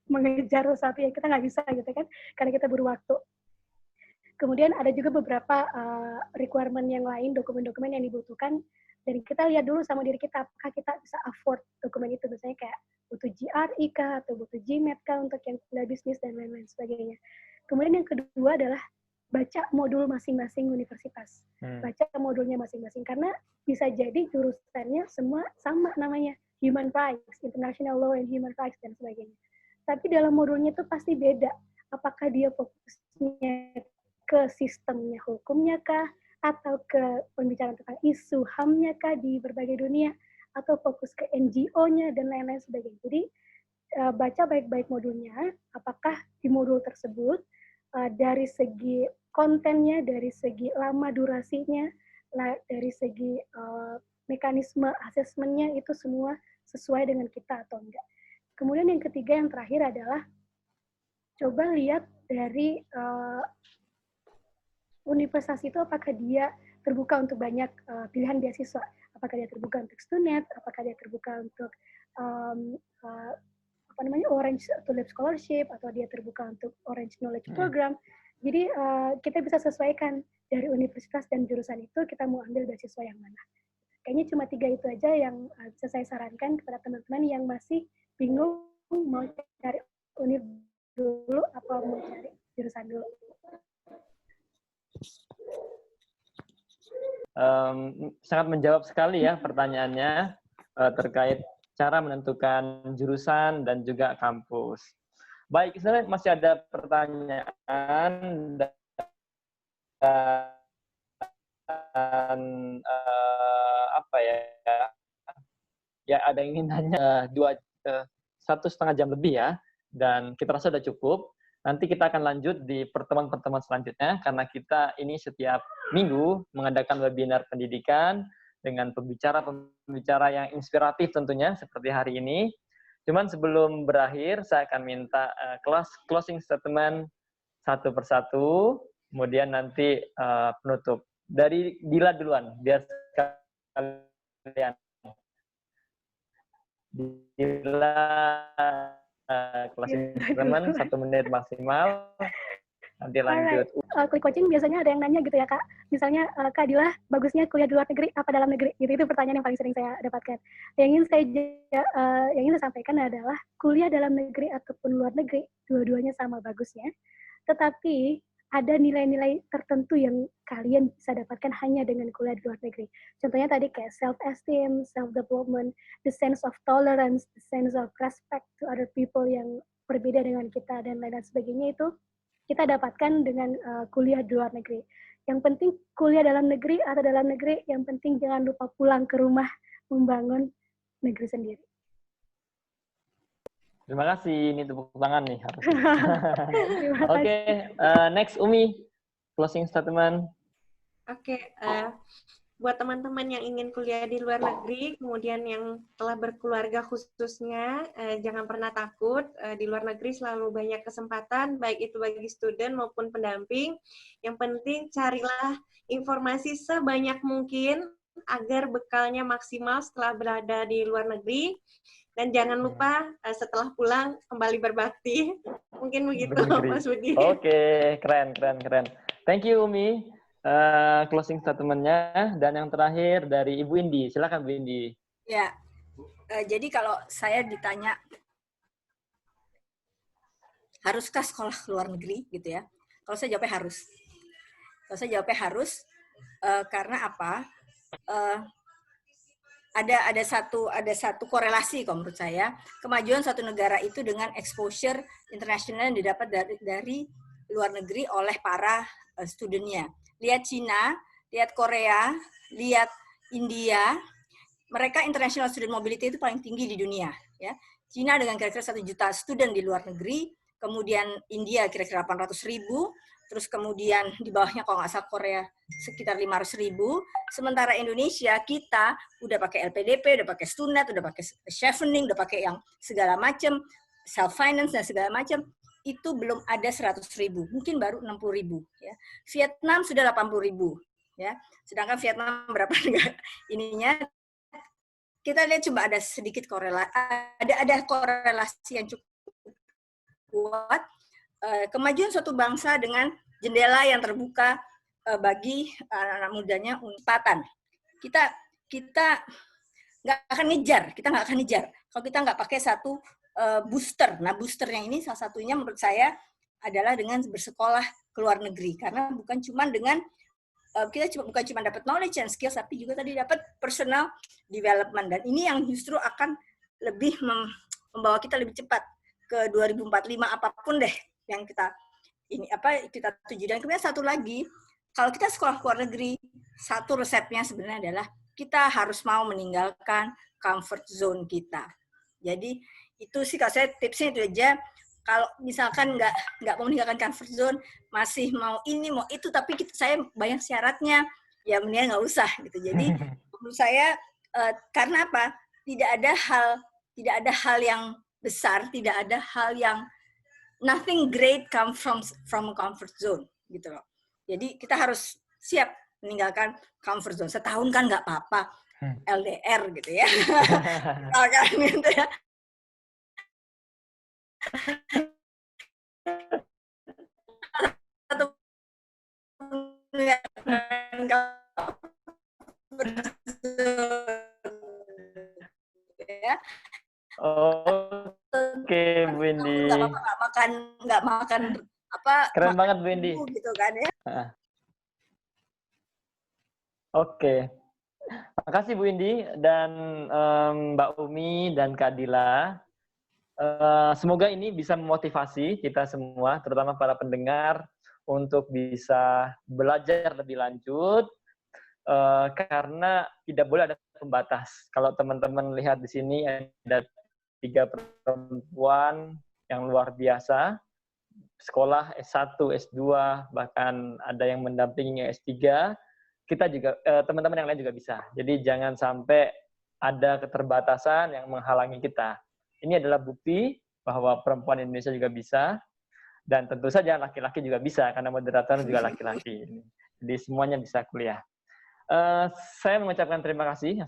mengejar sesuatu yang kita nggak bisa gitu kan, karena kita butuh waktu. Kemudian ada juga beberapa requirement yang lain, dokumen-dokumen yang dibutuhkan, dan kita lihat dulu sama diri kita, apakah kita bisa afford dokumen itu, misalnya kayak butuh GRE kah, atau butuh GMAT kah untuk yang kuliah bisnis, dan lain-lain sebagainya. Kemudian yang kedua adalah baca modul masing-masing universitas. Baca modulnya masing-masing, karena bisa jadi jurusannya semua sama namanya, Human Rights, International Law and Human Rights, dan sebagainya. Tapi dalam modulnya itu pasti beda. Apakah dia fokusnya ke sistemnya hukumnya kah, atau ke pembicaraan tentang isu HAM-nya kah di berbagai dunia, atau fokus ke NGO-nya, dan lain-lain sebagainya. Jadi, baca baik-baik modulnya, apakah di modul tersebut, dari segi kontennya, dari segi lama durasinya, dari segi mekanisme asesmennya, itu semua sesuai dengan kita atau enggak. Kemudian yang ketiga, yang terakhir adalah, coba lihat dari universitas itu apakah dia terbuka untuk banyak pilihan beasiswa, apakah dia terbuka untuk student, apakah dia terbuka untuk Orange Tulip Scholarship, atau dia terbuka untuk Orange Knowledge Program. Jadi kita bisa sesuaikan dari universitas dan jurusan itu kita mau ambil beasiswa yang mana. Kayaknya cuma 3 itu aja yang bisa saya sarankan kepada teman-teman yang masih bingung mau cari univ dulu apa mau cari jurusan dulu. Sangat menjawab sekali ya pertanyaannya terkait cara menentukan jurusan dan juga kampus. Baik, sebenarnya masih ada pertanyaan dan apa ya? Ya ada yang ingin nanya 1,5 jam lebih ya, dan kita rasa sudah cukup. Nanti kita akan lanjut di pertemuan-pertemuan selanjutnya, karena kita ini setiap minggu mengadakan webinar pendidikan dengan pembicara-pembicara yang inspiratif tentunya, seperti hari ini. Cuman sebelum berakhir, saya akan minta closing statement satu persatu, kemudian nanti penutup. Dari Dila duluan, biar sekalian. Dila closing statement 1 menit maksimal, nanti lanjut. Quick coaching biasanya ada yang nanya gitu ya Kak, misalnya Kak Dila bagusnya kuliah di luar negeri apa dalam negeri, gitu. Itu pertanyaan yang paling sering saya dapatkan. Yang ingin saya sampaikan adalah kuliah dalam negeri ataupun luar negeri, dua-duanya sama bagusnya, tetapi ada nilai-nilai tertentu yang kalian bisa dapatkan hanya dengan kuliah di luar negeri. Contohnya tadi kayak self-esteem, self-development, the sense of tolerance, the sense of respect to other people yang berbeda dengan kita, dan lain-lain sebagainya, itu kita dapatkan dengan kuliah di luar negeri. Yang penting kuliah dalam negeri atau dalam negeri, yang penting jangan lupa pulang ke rumah membangun negeri sendiri. Terima kasih, ini tepuk tangan nih harusnya. Oke, next Umi, closing statement. Oke, buat teman-teman yang ingin kuliah di luar negeri, kemudian yang telah berkeluarga khususnya, jangan pernah takut. Di luar negeri selalu banyak kesempatan, baik itu bagi student maupun pendamping. Yang penting carilah informasi sebanyak mungkin agar bekalnya maksimal setelah berada di luar negeri. Dan jangan lupa setelah pulang kembali berbakti. Mungkin begitu, Mas Budi. Oke, keren. Thank you, Umi. Closing statement-nya. Dan yang terakhir dari Ibu Indi. Silakan, Bu Indi. Ya, jadi kalau saya ditanya, haruskah sekolah ke luar negeri, gitu ya? Kalau saya jawabnya harus. Karena apa? Ada satu korelasi kalau menurut saya, kemajuan suatu negara itu dengan exposure internasional yang didapat dari luar negeri oleh para studentnya. Lihat Cina, lihat Korea, lihat India, mereka international student mobility itu paling tinggi di dunia. Ya. Cina dengan kira-kira 1 juta student di luar negeri, kemudian India kira-kira 800.000, terus kemudian di bawahnya kalau nggak salah Korea sekitar 500.000, sementara Indonesia kita udah pakai LPDP, udah pakai Stunat, udah pakai chevening, udah pakai yang segala macam, self finance dan segala macam, itu belum ada 100.000, mungkin baru 60.000 ya. Vietnam sudah 80.000 ya, sedangkan Vietnam berapa negara ininya, kita lihat coba ada sedikit korelasi, ada korelasi yang cukup kuat, kemajuan suatu bangsa dengan jendela yang terbuka bagi anak-anak mudanya kesempatan. Kita nggak akan ngejar kalau kita nggak pakai satu booster. Nah, boosternya ini salah satunya menurut saya adalah dengan bersekolah ke luar negeri, karena bukan cuma dengan kita bukan cuma dapat knowledge and skills, tapi juga tadi dapat personal development, dan ini yang justru akan lebih membawa kita lebih cepat ke 2045 apapun deh yang kita tuju. Dan kemudian satu lagi, kalau kita sekolah ke luar negeri, satu resepnya sebenarnya adalah kita harus mau meninggalkan comfort zone kita. Jadi itu sih kalau saya tipsnya itu aja. Kalau misalkan nggak mau meninggalkan comfort zone, masih mau ini mau itu, tapi saya banyak syaratnya, ya mendingan nggak usah gitu. Jadi menurut saya karena apa? Tidak ada hal yang besar, tidak ada hal yang nothing great come from comfort zone gitu loh. Jadi kita harus siap meninggalkan comfort zone. Setahun kan nggak apa-apa, LDR gitu ya. Misalkan gitu ya. Oke, Bu Indi. Nggak makan apa? Keren banget, Bu Indi. Gitu kan ya. Oke. Makasih Bu Indi dan Mbak Umi dan Kak Dila. Semoga ini bisa memotivasi kita semua, terutama para pendengar, untuk bisa belajar lebih lanjut, karena tidak boleh ada pembatas. Kalau teman-teman lihat di sini ada 3 perempuan yang luar biasa, sekolah S1, S2, bahkan ada yang mendampingi S3, kita juga, teman-teman yang lain juga bisa. Jadi jangan sampai ada keterbatasan yang menghalangi kita. Ini adalah bukti bahwa perempuan Indonesia juga bisa, dan tentu saja laki-laki juga bisa, karena moderator juga laki-laki. Jadi semuanya bisa kuliah. Saya mengucapkan terima kasih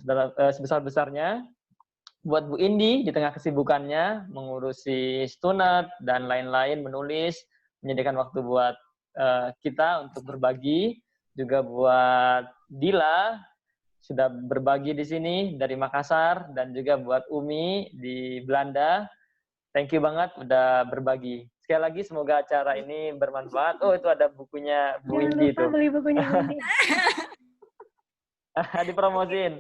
sebesar-besarnya buat Bu Indi di tengah kesibukannya, mengurusi Stunat dan lain-lain, menulis, menyediakan waktu buat kita untuk berbagi, juga buat Dila, sudah berbagi di sini dari Makassar, dan juga buat Umi di Belanda. Thank you banget udah berbagi. Sekali lagi semoga acara ini bermanfaat. Oh, itu ada bukunya Bu Indi itu. Beli bukunya Bu Indi. Dipromosin.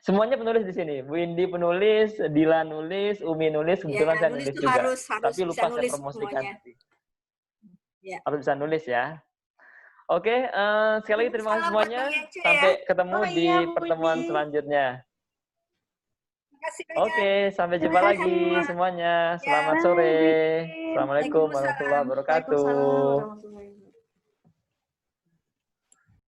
Semuanya penulis di sini. Bu Indi penulis, Dila nulis, Umi nulis, kebetulan saya nulis juga. Harus tapi lupa saya promosikan. Ya. Harus bisa nulis ya. Oke, sekali lagi terima kasih semuanya. Sampai ketemu di pertemuan selanjutnya. Oke, sampai jumpa lagi semuanya. Selamat sore. Assalamualaikum warahmatullahi wabarakatuh.